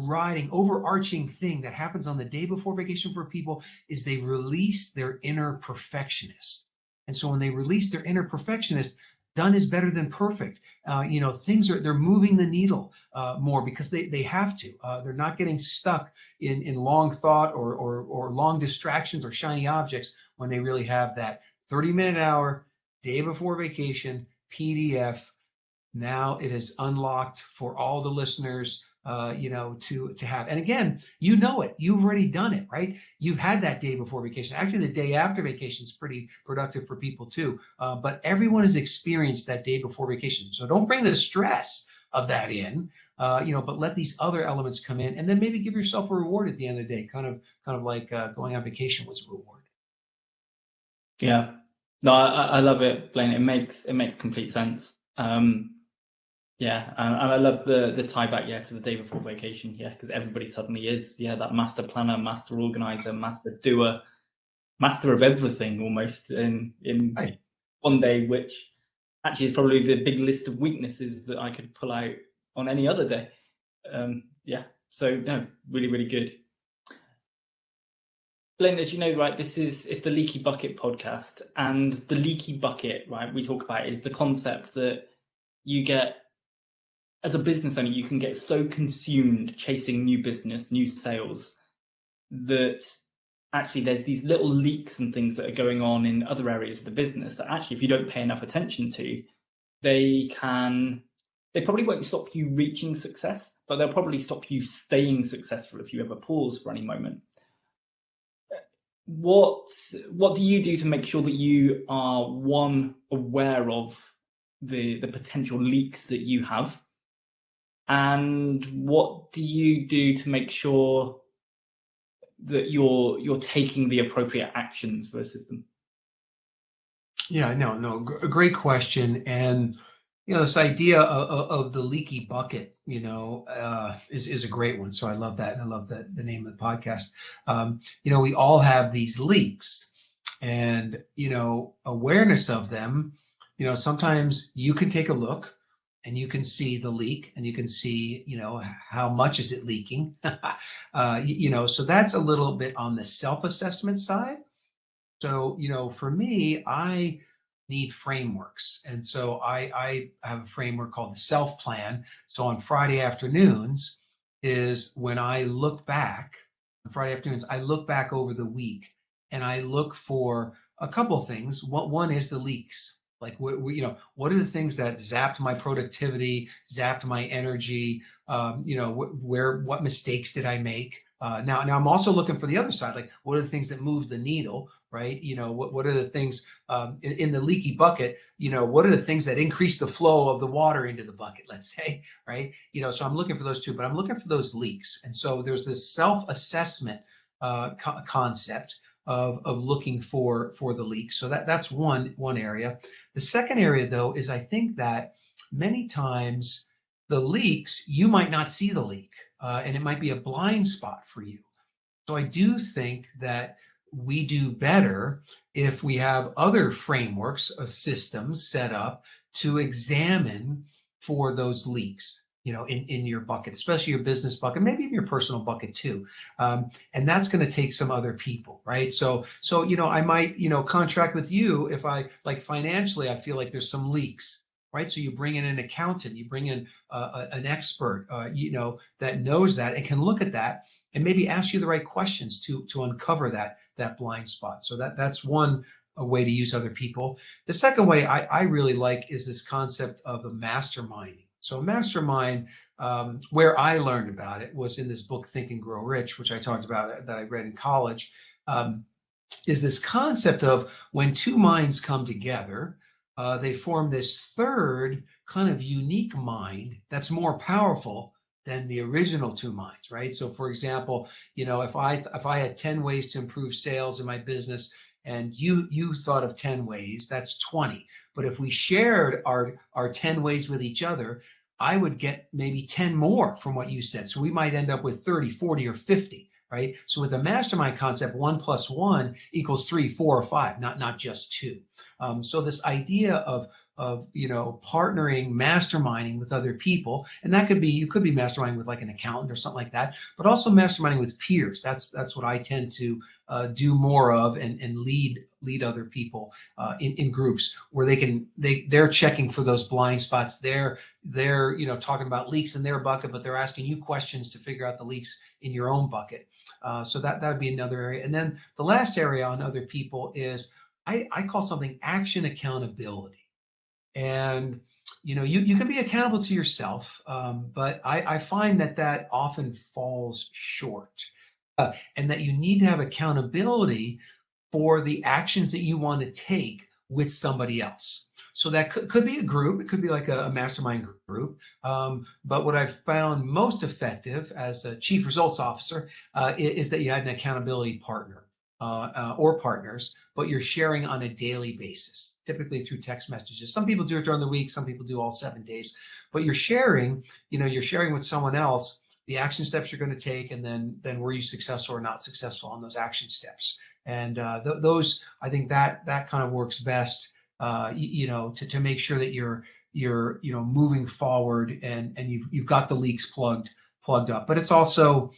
overarching thing that happens on the day before vacation for people is they release their inner perfectionist. And so when they release their inner perfectionist, done is better than perfect. They're moving the needle more because they have to. They're not getting stuck in long thought or long distractions or shiny objects when they really have that 30-minute hour, day before vacation, PDF. Now it is unlocked for all the listeners to have. And again, you've already done it, right? You've had that day before vacation. Actually, the day after vacation is pretty productive for people too. But everyone has experienced that day before vacation. So don't bring the stress of that in, but let these other elements come in, and then maybe give yourself a reward at the end of the day, kind of like going on vacation was a reward. Yeah, no, I love it, Blaine. It makes complete sense. Yeah, and I love the tie back, to the day before vacation, because everybody suddenly is, that master planner, master organizer, master doer, master of everything almost in Right. one day, which actually is probably the big list of weaknesses that I could pull out on any other day. So no, really, really good. Blaine, as you know, right, it's the Leaky Bucket podcast, and the leaky bucket, right, we talk about is the concept that you get, as a business owner, you can get so consumed chasing new business, new sales, that actually there's these little leaks and things that are going on in other areas of the business that actually, if you don't pay enough attention to, they probably won't stop you reaching success, but they'll probably stop you staying successful if you ever pause for any moment. What do you do to make sure that you are, one, aware of the potential leaks that you have? And what do you do to make sure that you're taking the appropriate actions versus them? Yeah, no, a great question. And this idea of the leaky bucket, is a great one. So I love that. And I love the name of the podcast. We all have these leaks, and awareness of them. Sometimes you can take a look and you can see the leak, and you can see how much is it leaking. So that's a little bit on the self-assessment side. So, for me, I need frameworks. And so I have a framework called the self plan. So on Friday afternoons is when I look back. On Friday afternoons, I look back over the week and I look for a couple things. One is the leaks. Like, what are the things that zapped my productivity, zapped my energy? What mistakes did I make? Now I'm also looking for the other side. Like, what are the things that move the needle, right? What are the things in the leaky bucket? What are the things that increase the flow of the water into the bucket? Let's say, right? So I'm looking for those two, but I'm looking for those leaks. And so there's this self-assessment concept of looking for the leaks. So that's one area. The second area, though, is I think that many times the leaks, you might not see the leak, and it might be a blind spot for you. So I do think that we do better if we have other frameworks of systems set up to examine for those leaks, in your bucket, especially your business bucket, maybe even your personal bucket too. And that's going to take some other people, right? So, I might, contract with you if I, like, financially, I feel like there's some leaks, right? So you bring in an accountant, you bring in an expert, that knows that and can look at that and maybe ask you the right questions to uncover that blind spot. So that's one way to use other people. The second way I really like is this concept of a masterminding. So a mastermind, where I learned about it was in this book, Think and Grow Rich, which I talked about that I read in college, is this concept of when two minds come together, they form this third kind of unique mind that's more powerful than the original two minds, right? So for example, if I had 10 ways to improve sales in my business and you thought of 10 ways, that's 20. But if we shared our 10 ways with each other, I would get maybe 10 more from what you said. So we might end up with 30, 40, or 50, right? So with the mastermind concept, 1 + 1 = 3, 4, or 5, not just 2. So this idea of partnering, masterminding with other people, and that could be, you could be masterminding with like an accountant or something like that, but also masterminding with peers. That's what I tend to do more of, and lead other people in groups where they're checking for those blind spots. They're talking about leaks in their bucket, but they're asking you questions to figure out the leaks in your own bucket. So that would be another area. And then the last area on other people is I call something action accountability. And you can be accountable to yourself, but I find that often falls short, and that you need to have accountability for the actions that you want to take with somebody else. So that could be a group. It could be like a mastermind group. But what I've found most effective as a chief results officer is that you had an accountability partner or partners, but you're sharing on a daily basis, typically through text messages. Some people do it during the week. Some people do all 7 days, but you're sharing with someone else the action steps you're going to take, and then were you successful or not successful on those action steps. And those, I think that kind of works best, to make sure that you're moving forward and you've got the leaks plugged up. But it's also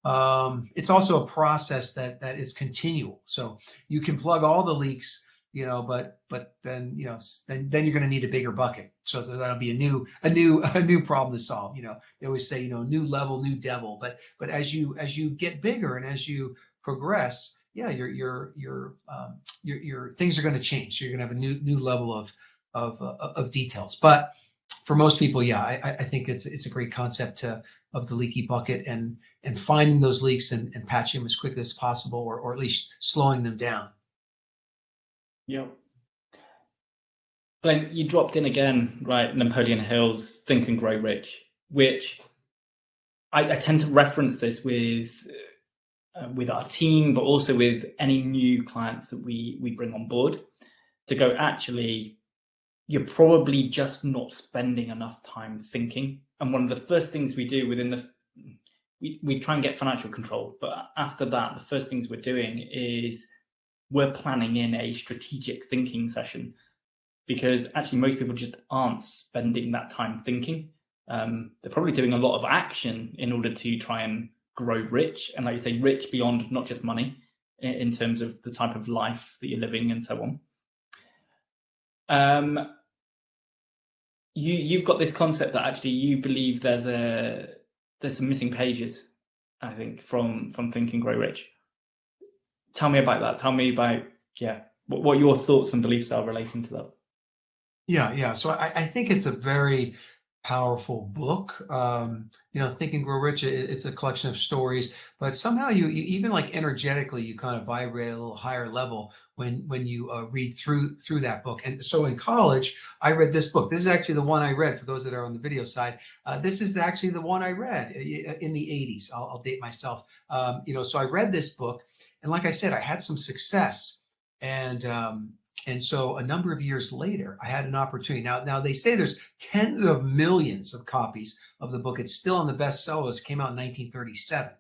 a process that is continual. So you can plug all the leaks, but then you're going to need a bigger bucket. So that'll be a new problem to solve. They always say, new level, new devil. But as you get bigger and as you progress, your things are going to change. So you're going to have a new level of details. But for most people, I think it's a great concept of the leaky bucket and finding those leaks and patching them as quickly as possible, or at least slowing them down. Yeah. Blaine, you dropped in again, right? Napoleon Hill's Think and Grow Rich, which I tend to reference this with with our team, but also with any new clients that we bring on board, to go, actually, you're probably just not spending enough time thinking. And one of the first things we do we try and get financial control, but after that, the first things we're doing is we're planning in a strategic thinking session, because actually most people just aren't spending that time thinking. They're probably doing a lot of action in order to try and grow rich, and like you say, rich beyond not just money, in terms of the type of life that you're living and so on. You've got this concept that actually you believe there's some missing pages, I think, from Think and Grow Rich. Tell me about that. Tell me about what your thoughts and beliefs are relating to that. Yeah. So I think it's a very powerful book. Think and Grow Rich, it's a collection of stories, but somehow you even like energetically, you kind of vibrate at a little higher level when you read through that book. And so in college, I read this book. This is actually the one I read, for those that are on the video side. This is actually the one I read in the 80s. I'll date myself. So I read this book, and like I said, I had some success. And so a number of years later, I had an opportunity. Now they say there's tens of millions of copies of the book. It's still on the bestseller list. It came out in 1937,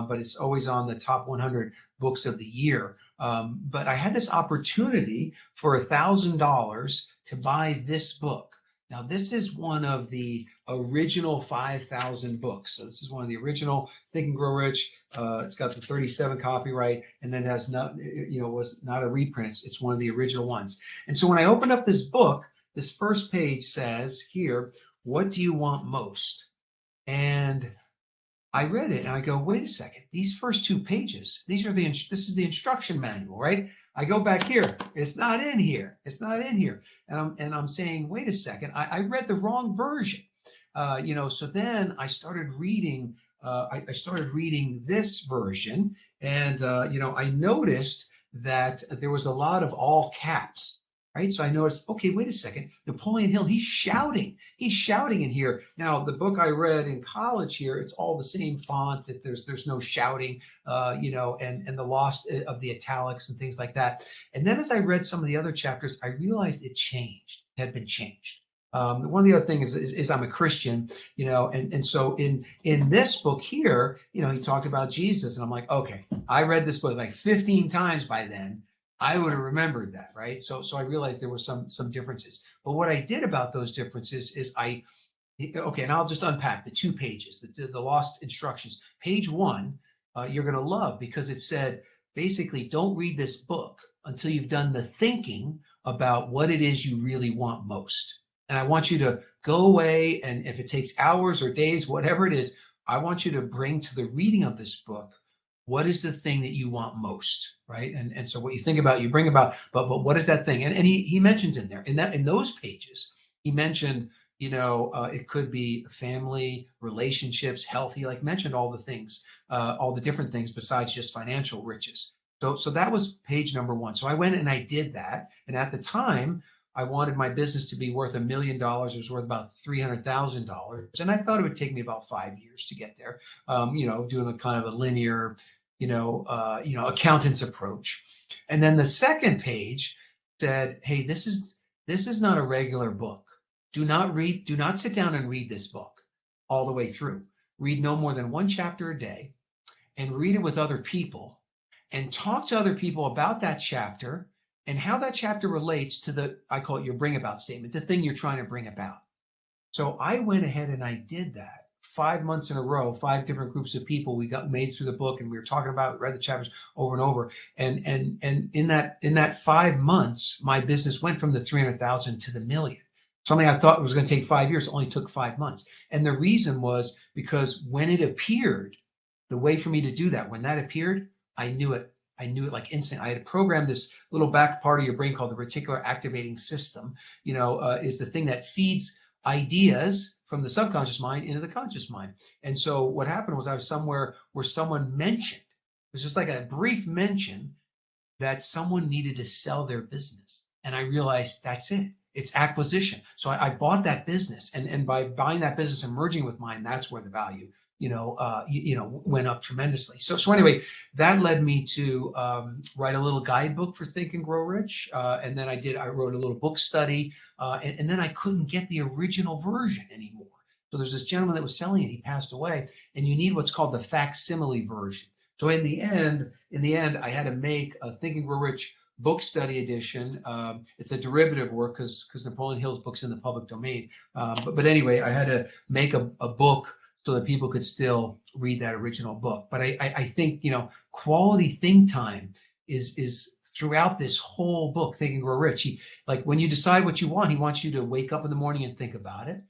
but it's always on the top 100 books of the year. But I had this opportunity for $1,000 to buy this book. Now, this is one of the original 5,000 books. So this is one of the original Think and Grow Rich. It's got the 37 copyright, and then it has was not a reprint. It's one of the original ones. And so when I opened up this book, this first page says here, "What do you want most?" And I read it and I go, wait a second, these first two pages, this is the instruction manual, right? I go back here, it's not in here. And I'm saying, wait a second, I read the wrong version. So then I started reading, this version, and I noticed that there was a lot of all caps. Right. So I noticed, okay, wait a second. Napoleon Hill, he's shouting in here. Now, the book I read in college here, it's all the same font, that there's no shouting, and the loss of the italics and things like that. And then as I read some of the other chapters, I realized it had been changed. One of the other things is I'm a Christian, and so in this book here, he talked about Jesus, and I'm like, okay, I read this book like 15 times by then. I would have remembered that, right? So I realized there were some differences. But what I did about those differences is and I'll just unpack the 2 pages, the lost instructions. Page 1, you're going to love, because it said, basically, don't read this book until you've done the thinking about what it is you really want most. And I want you to go away, and if it takes hours or days, whatever it is, I want you to bring to the reading of this book, what is the thing that you want most, right? And so what you think about, you bring about, but what is that thing? And he mentions in there, in those pages, he mentioned, it could be family, relationships, healthy, like mentioned all the things, all the different things besides just financial riches. So that was page number 1. So I went and I did that. And at the time, I wanted my business to be worth $1 million. It was worth about $300,000. And I thought it would take me about 5 years to get there, doing a kind of a linear, accountant's approach. And then the second page said, hey, this is not a regular book. Do not sit down and read this book all the way through. Read no more than 1 chapter a day, and read it with other people, and talk to other people about that chapter and how that chapter relates to I call it your bring about statement, the thing you're trying to bring about. So I went ahead and I did that 5 months in a row, 5 different groups of people. We got made through the book, and we were talking about, read the chapters over and over. And in that 5 months, my business went from the 300,000 to the $1 million. Something I thought was going to take 5 years only took 5 months. And the reason was because when it appeared, the way for me to do that, when that appeared, I knew it like instant. I had programmed this little back part of your brain called the reticular activating system, is the thing that feeds ideas from the subconscious mind into the conscious mind. And so what happened was I was somewhere where someone mentioned, it was just like a brief mention, that someone needed to sell their business. And I realized that's it. It's acquisition. So I bought that business. And by buying that business and merging with mine, that's where the value, went up tremendously. So anyway, that led me to write a little guidebook for Think and Grow Rich. And then I wrote a little book study, and then I couldn't get the original version anymore. So there's this gentleman that was selling it. He passed away, and you need what's called the facsimile version. So in the end, I had to make a Think and Grow Rich book study edition. It's a derivative work because Napoleon Hill's book's in the public domain. But anyway, I had to make a book so that people could still read that original book. But I think, quality think time is throughout this whole book, Think and Grow Rich. Like when you decide what you want, he wants you to wake up in the morning and think about it.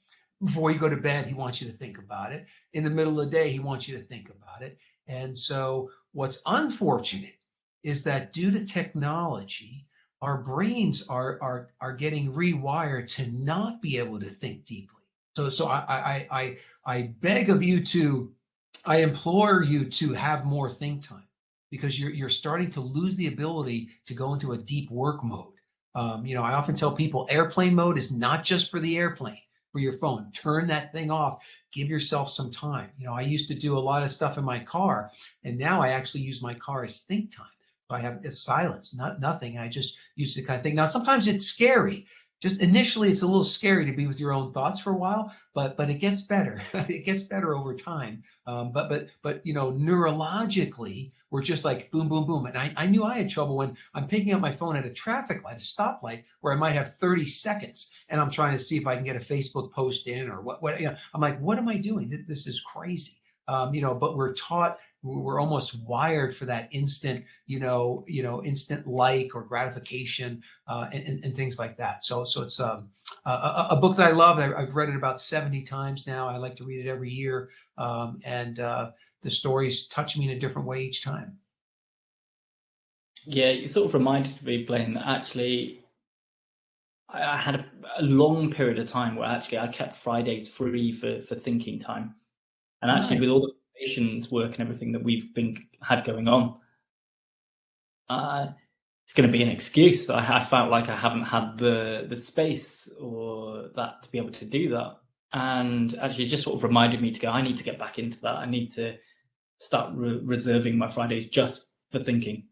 Before you go to bed, he wants you to think about it. In the middle of the day, he wants you to think about it. And so what's unfortunate is that due to technology, our brains are getting rewired to not be able to think deeply. So I beg of you I implore you to have more think time, because you're starting to lose the ability to go into a deep work mode. I often tell people airplane mode is not just for the airplane, for your phone. Turn that thing off. Give yourself some time. I used to do a lot of stuff in my car, and now I actually use my car as think time. So I have silence, nothing. And I just use the kind of thing. Now, sometimes it's scary. Just initially, it's a little scary to be with your own thoughts for a while, but it gets better. It gets better over time. But neurologically, we're just like boom, boom, boom. And I knew I had trouble when I'm picking up my phone at a traffic light, a stoplight, where I might have 30 seconds, and I'm trying to see if I can get a Facebook post in or what. I'm like, what am I doing? This is crazy. But we're almost wired for that instant, instant like or gratification, and things like that. So it's a book that I love. I've read it about 70 times now. I like to read it every year. And the stories touch me in a different way each time. Yeah, you sort of reminded me, Blaine, that actually I had a long period of time where actually I kept Fridays free for thinking time. And actually, with all the foundations work and everything that we've had going on, it's going to be an excuse. I felt like I haven't had the space or that to be able to do that. And actually, it just sort of reminded me to go, I need to get back into that. I need to start reserving my Fridays just for thinking.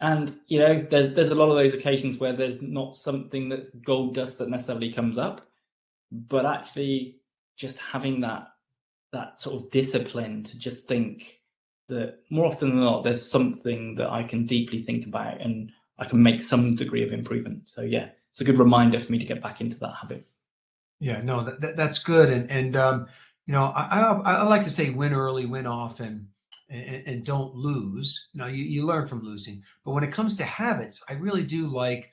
And there's a lot of those occasions where there's not something that's gold dust that necessarily comes up, but actually just having that sort of discipline to just think that more often than not, there's something that I can deeply think about and I can make some degree of improvement. So yeah, it's a good reminder for me to get back into that habit. Yeah, no, that's good. And I like to say win early, win often, and don't lose. You learn from losing. But when it comes to habits, I really do like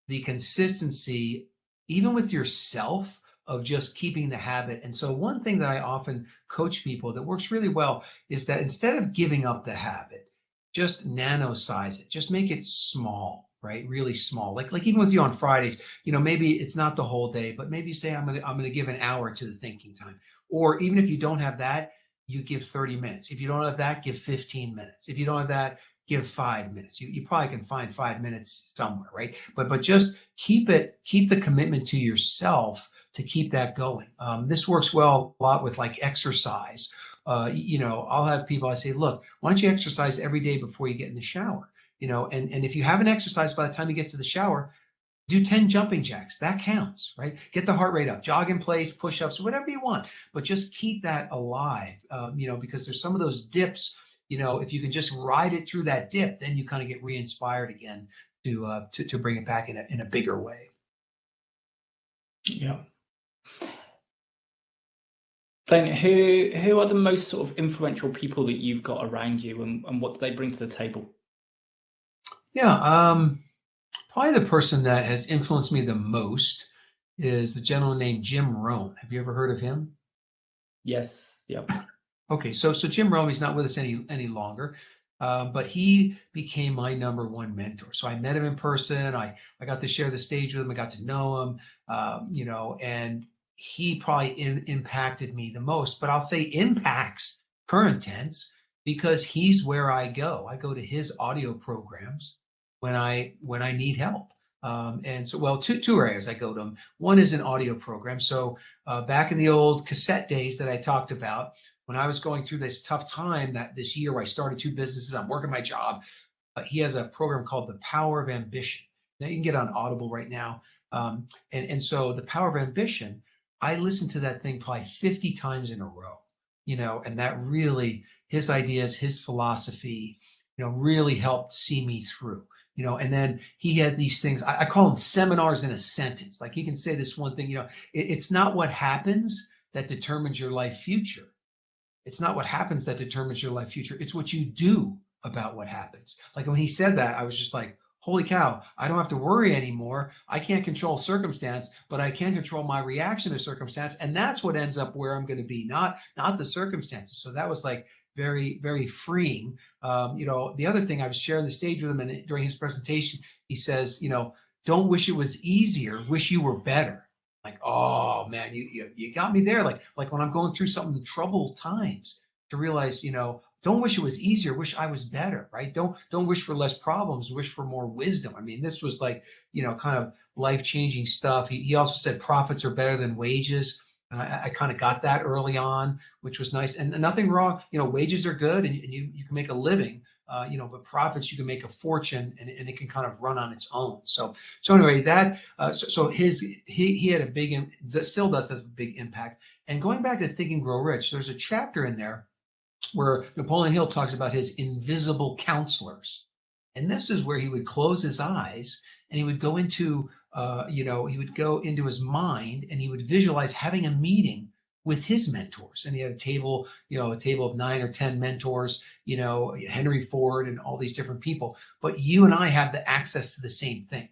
the consistency, even with yourself, of just keeping the habit. And so one thing that I often coach people that works really well is that instead of giving up the habit, just nano size it, just make it small, right? Really small. Like even with you on Fridays, maybe it's not the whole day, but maybe you say, I'm going to give an hour to the thinking time. Or even if you don't have that, you give 30 minutes. If you don't have that, give 15 minutes. If you don't have that, give 5 minutes. You probably can find 5 minutes somewhere, right? But just keep the commitment to yourself to keep that going. This works well a lot with like exercise. I'll have people, I say, look, why don't you exercise every day before you get in the shower? And if you haven't exercised by the time you get to the shower, do 10 jumping jacks. That counts, right? Get the heart rate up, jog in place, push-ups, whatever you want, but just keep that alive, because there's some of those dips, if you can just ride it through that dip, then you kind of get re-inspired again to bring it back in a bigger way. Yeah. Blaine, who are the most sort of influential people that you've got around you, and what do they bring to the table? Yeah, probably the person that has influenced me the most is a gentleman named Jim Rohn. Have you ever heard of him? Yes. Yep. Okay, so Jim Rohn, he's not with us any longer, but he became my number one mentor. So I met him in person. I got to share the stage with him. I got to know him, and he probably impacted me the most. But I'll say impacts current tense because he's where I go. I go to his audio programs when I need help. And so, well, two areas I go to them. One is an audio program. So back in the old cassette days that I talked about, when I was going through this tough time that this year where I started 2 businesses, I'm working my job. He has a program called The Power of Ambition. Now you can get on Audible right now. And so The Power of Ambition, I listened to that thing probably 50 times in a row, and that really, his ideas, his philosophy, really helped see me through. And then he had these things, I call them seminars in a sentence. Like he can say this one thing, it's not what happens that determines your life future. It's not what happens that determines your life future. It's what you do about what happens. Like when he said that, I was just like, holy cow, I don't have to worry anymore. I can't control circumstance, but I can control my reaction to circumstance. And that's what ends up where I'm going to be, not the circumstances. So that was like very, very freeing. The other thing, I was sharing the stage with him, and during his presentation, he says, don't wish it was easier, wish you were better. Like, oh man, you got me there. Like when I'm going through something troubled times, to realize, don't wish it was easier, wish I was better, right? Don't wish for less problems, wish for more wisdom. I mean, this was like, kind of life-changing stuff. He also said profits are better than wages. And I kind of got that early on, which was nice. And nothing wrong, wages are good, and you can make a living, but profits, you can make a fortune, and it can kind of run on its own. So anyway, that he had a big, still does have a big impact. And going back to Think and Grow Rich, there's a chapter in there where Napoleon Hill talks about his invisible counselors. And this is where he would close his eyes and he would go into, he would go into his mind and he would visualize having a meeting with his mentors. And he had a table of 9 or 10 mentors, Henry Ford and all these different people. But you and I have the access to the same thing.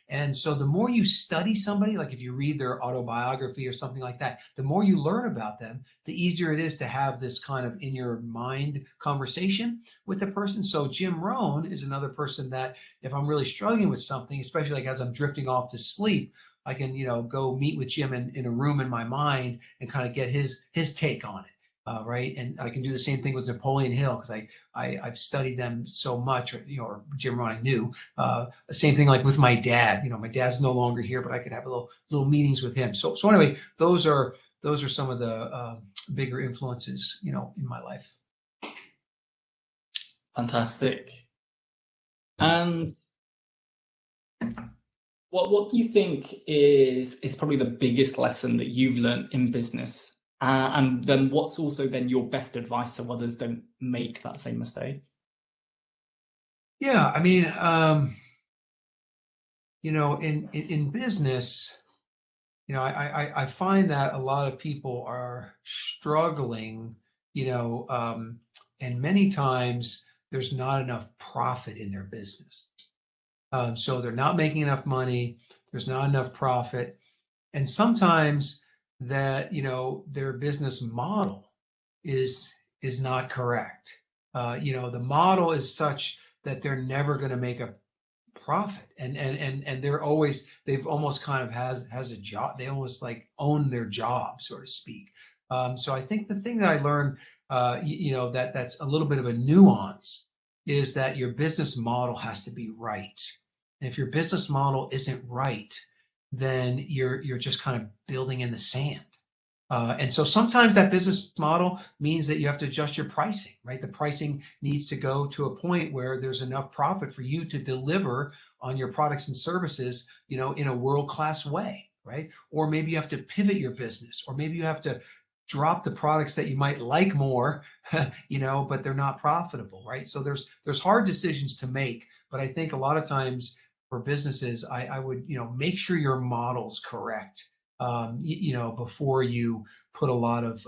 And so the more you study somebody, like if you read their autobiography or something like that, the more you learn about them, the easier it is to have this kind of in your mind conversation with the person. So Jim Rohn is another person that if I'm really struggling with something, especially like as I'm drifting off to sleep, I can, go meet with Jim in a room in my mind and kind of get his take on it. Right. And I can do the same thing with Napoleon Hill because I've studied them so much, or Jim Rohn I knew. Same thing like with my dad. My dad's no longer here, but I could have little meetings with him. So anyway, those are some of the bigger influences, in my life. Fantastic. And what do you think is probably the biggest lesson that you've learned in business? And then what's also then your best advice so others don't make that same mistake? Yeah, I mean, in business, I find that a lot of people are struggling, and many times there's not enough profit in their business. So they're not making enough money. There's not enough profit. And sometimes that, their business model is not correct. The model is such that they're never going to make a profit. And they've almost kind of has a job. They almost like own their job, so to speak. So I think the thing that I learned, that's a little bit of a nuance is that your business model has to be right. And if your business model isn't right, then you're just kind of building in the sand. And so sometimes that business model means that you have to adjust your pricing, right? The pricing needs to go to a point where there's enough profit for you to deliver on your products and services, in a world-class way, right? Or maybe you have to pivot your business, or maybe you have to drop the products that you might like more, but they're not profitable, right? So there's hard decisions to make, but I think a lot of times for businesses, I would, make sure your model's correct, before you put a lot of,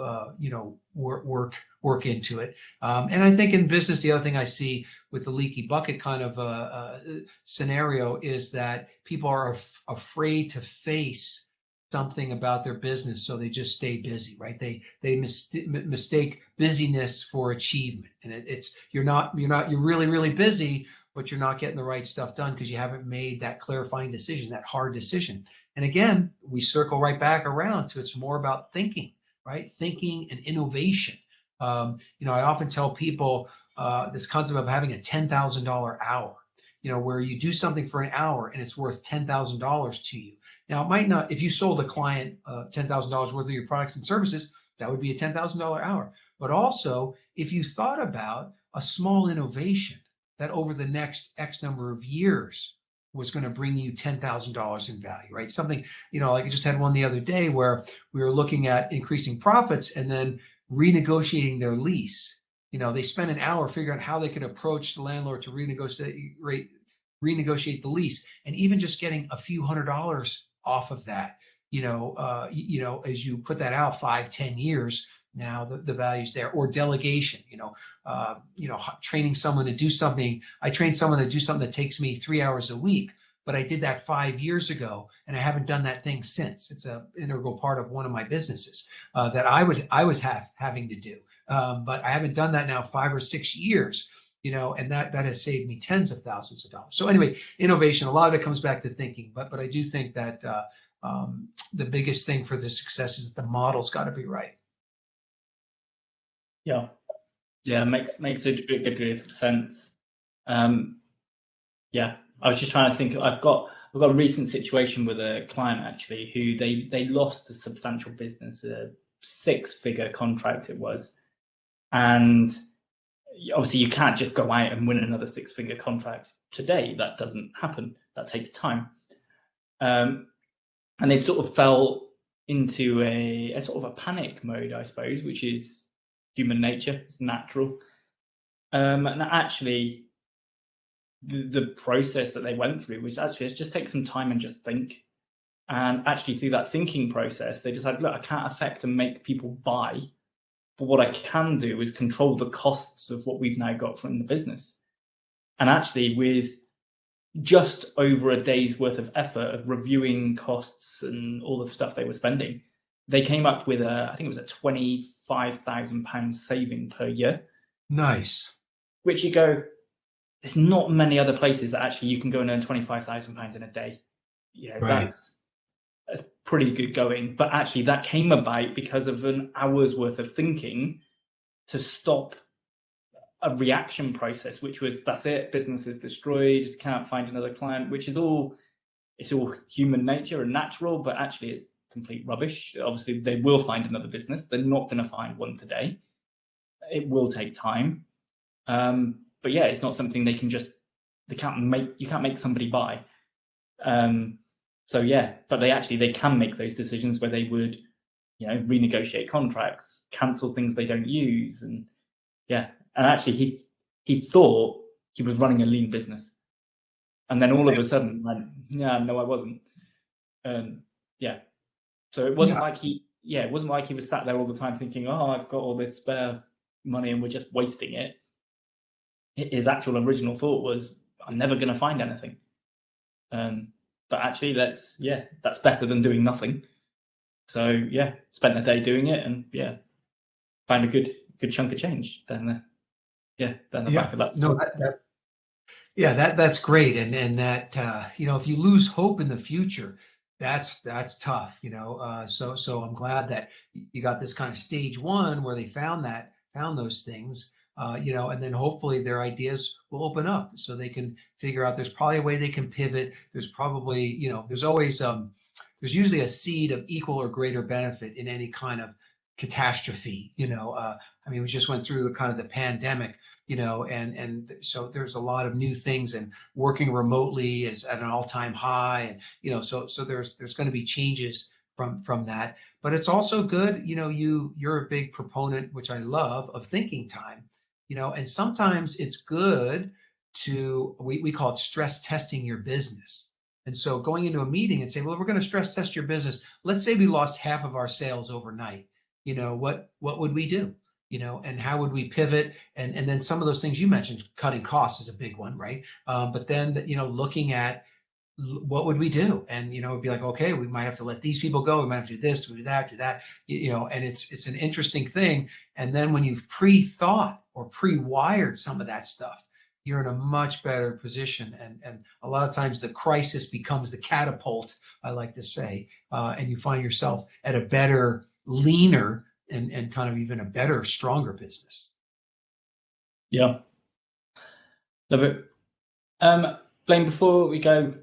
work into it. And I think in business, the other thing I see with the leaky bucket kind of scenario is that people are afraid to face something about their business, so they just stay busy, right? They mistake busyness for achievement, and you're really, really busy, but you're not getting the right stuff done because you haven't made that clarifying decision, that hard decision. And again, we circle right back around to it's more about thinking, right? Thinking and innovation. I often tell people this concept of having a $10,000 hour. where you do something for an hour and it's worth $10,000 to you. Now, it might not, if you sold a client $10,000 worth of your products and services, that would be a $10,000 hour. But also, if you thought about a small innovation that over the next X number of years was going to bring you $10,000 in value, right? Something, like I just had one the other day where we were looking at increasing profits and then renegotiating their lease. They spent an hour figuring out how they could approach the landlord to renegotiate the lease, and even just getting a few $100s off of that, as you put that out 5-10 years, now the value's there. Or delegation, training someone to do something. I trained someone to do something that takes me 3 hours a week, but I did that 5 years ago, and I haven't done that thing since. It's an integral part of one of my businesses that I was having to do. But I haven't done that now 5 or 6 years, and that has saved me tens of thousands of dollars. So anyway, innovation, a lot of it comes back to thinking, but I do think that the biggest thing for the success is that the model's got to be right. Yeah, makes a good deal of sense. Yeah, I was just trying to think. I've got a recent situation with a client actually who they lost a substantial business, a 6-figure contract it was, and obviously you can't just go out and win another 6-figure contract today. That doesn't happen. That takes time. And they sort of fell into a sort of a panic mode, I suppose, which is human nature. It's natural. And actually, the process that they went through was actually just take some time and just think. And actually, through that thinking process, they decided, look, I can't affect and make people buy, but what I can do is control the costs of what we've now got from the business. And actually, with just over a day's worth of effort of reviewing costs and all the stuff they were spending, they came up with I think it was a £25,000 saving per year. Nice. Which you go, there's not many other places that actually you can go and earn £25,000 in a day. Right. That's pretty good going. But actually that came about because of an hour's worth of thinking to stop a reaction process, which was, that's it, business is destroyed, can't find another client, which is it's all human nature and natural, but actually it's complete rubbish. Obviously they will find another business. They're not going to find one today. It will take time. But yeah, it's not something you can't make somebody buy. So yeah, but they can make those decisions where they would, renegotiate contracts, cancel things they don't use. And yeah, and actually he thought he was running a lean business. And then all of a sudden went, yeah, no, I wasn't. Yeah. So it wasn't like it wasn't like he was sat there all the time thinking, oh, I've got all this spare money and we're just wasting it. His actual original thought was, I'm never going to find anything. But actually that's better than doing nothing. So yeah, spent a day doing it and found a good chunk of change down the back of that. No, that's great. And that, if you lose hope in the future, that's tough, so I'm glad that you got this kind of stage one where they found those things, and then hopefully their ideas will open up so they can figure out there's probably a way they can pivot. There's probably, there's always, there's usually a seed of equal or greater benefit in any kind of catastrophe, we just went through the pandemic, and so there's a lot of new things, and working remotely is at an all-time high, and so there's going to be changes from that. But it's also good, you're a big proponent, which I love, of thinking time, and sometimes it's good to, we call it stress testing your business. And so going into a meeting and saying, well, we're going to stress test your business. Let's say we lost half of our sales overnight. What would we do? And how would we pivot? And then some of those things you mentioned, cutting costs is a big one, right? But then, looking at what would we do? And, it'd be like, okay, we might have to let these people go. We might have to do this, do that, and it's an interesting thing. And then when you've pre-thought or pre-wired some of that stuff, you're in a much better position. And a lot of times the crisis becomes the catapult, I like to say, and you find yourself at a better, leaner, and kind of even a better, stronger business. Yeah. Love it. Blaine, before we go,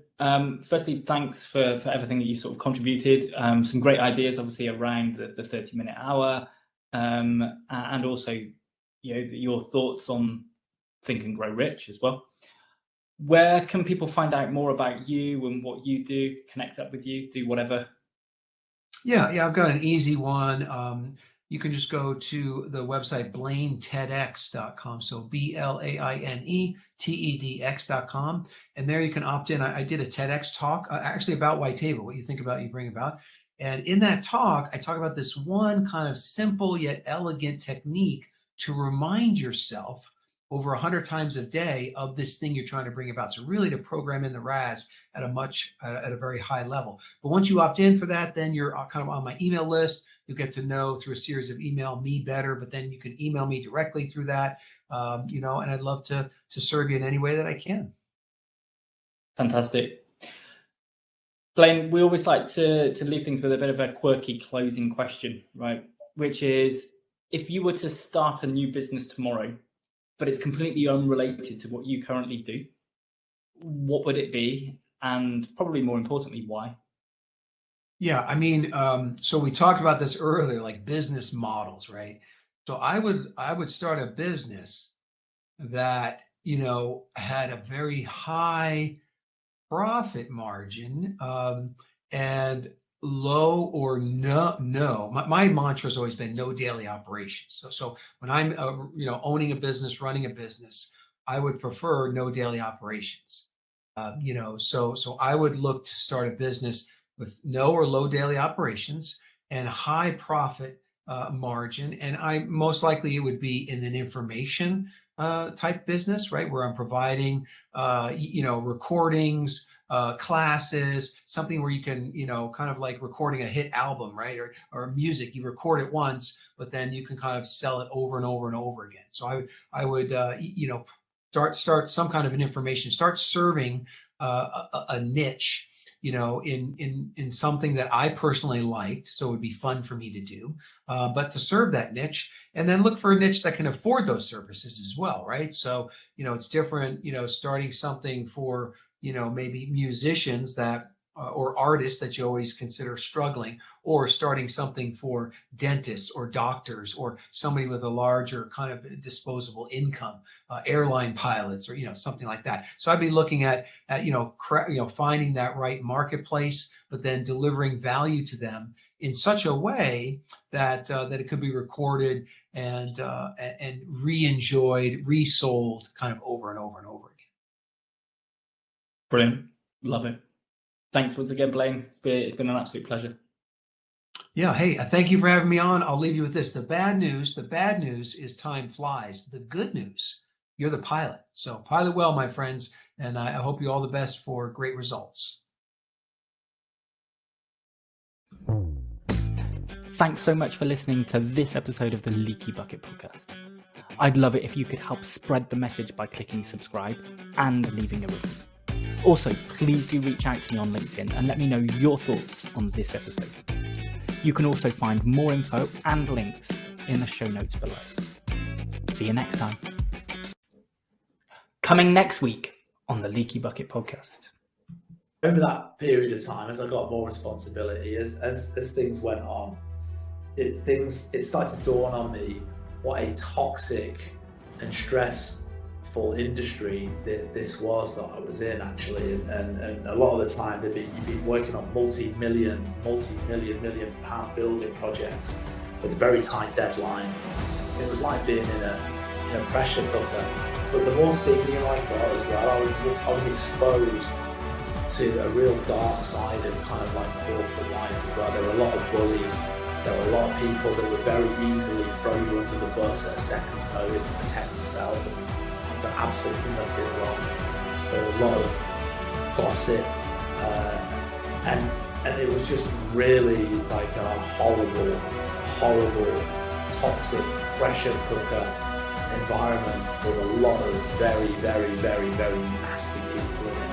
firstly, thanks for everything that you sort of contributed. Some great ideas, obviously, around the 30-minute hour, and also, your thoughts on Think and Grow Rich as well. Where can people find out more about you and what you do, connect up with you, do whatever? Yeah, I've got an easy one. You can just go to the website blainetedx.com. So BLAINETEDx.com. And there you can opt in. I did a TEDx talk actually about white table, what you think about, you bring about. And in that talk, I talk about this one kind of simple yet elegant technique to remind yourself over 100 times a day of this thing you're trying to bring about. So really to program in the RAS at a very high level. But once you opt in for that, then you're kind of on my email list. You'll get to know through a series of email me better, but then you can email me directly through that, and I'd love to serve you in any way that I can. Fantastic. Blaine, we always like to leave things with a bit of a quirky closing question, right? Which is, if you were to start a new business tomorrow, but it's completely unrelated to what you currently do, what would it be? And probably more importantly, why? Yeah, I mean, so we talked about this earlier, like business models, right? So I would start a business that, had a very high profit margin, and low or no. My mantra has always been no daily operations. So when I'm, owning a business, running a business, I would prefer no daily operations. So I would look to start a business with no or low daily operations and high profit margin. And most likely it would be in an information type business, right? Where I'm providing, recordings, classes, something where you can, kind of like recording a hit album, right? Or music, you record it once, but then you can kind of sell it over and over and over again. So I would, start some kind of an information, start serving a niche, in something that I personally liked. So it would be fun for me to do, but to serve that niche, and then look for a niche that can afford those services as well, right? So, it's different, starting something for, maybe musicians that, or artists that you always consider struggling, or starting something for dentists or doctors or somebody with a larger kind of disposable income, airline pilots, or something like that. So I'd be looking at finding that right marketplace, but then delivering value to them in such a way that that it could be recorded and re-enjoyed, resold kind of over and over and over again. Brilliant, love it. Thanks once again, Blaine. It's been an absolute pleasure. Yeah. Hey, thank you for having me on. I'll leave you with this. The bad news is time flies. The good news, you're the pilot. So pilot well, my friends. And I hope you all the best for great results. Thanks so much for listening to this episode of the Leaky Bucket podcast. I'd love it if you could help spread the message by clicking subscribe and leaving a review. Also, please do reach out to me on LinkedIn and let me know your thoughts on this episode. You can also find more info and links in the show notes below. See you next time. Coming next week on the Leaky Bucket podcast. Over that period of time, as I got more responsibility, as things went on, it started to dawn on me what a toxic and stressful industry this was that I was in, actually, and a lot of the time you'd be working on multi-million pound building projects with a very tight deadline. It was like being in a pressure cooker. But the more senior I got as well, I was exposed to a real dark side of kind of like corporate life as well. There were a lot of bullies. There were a lot of people that would very easily throw you under the bus at a second's notice to protect themselves. And done absolutely nothing wrong. There was a lot of gossip, and it was just really like a horrible, toxic pressure cooker environment with a lot of very nasty people in it.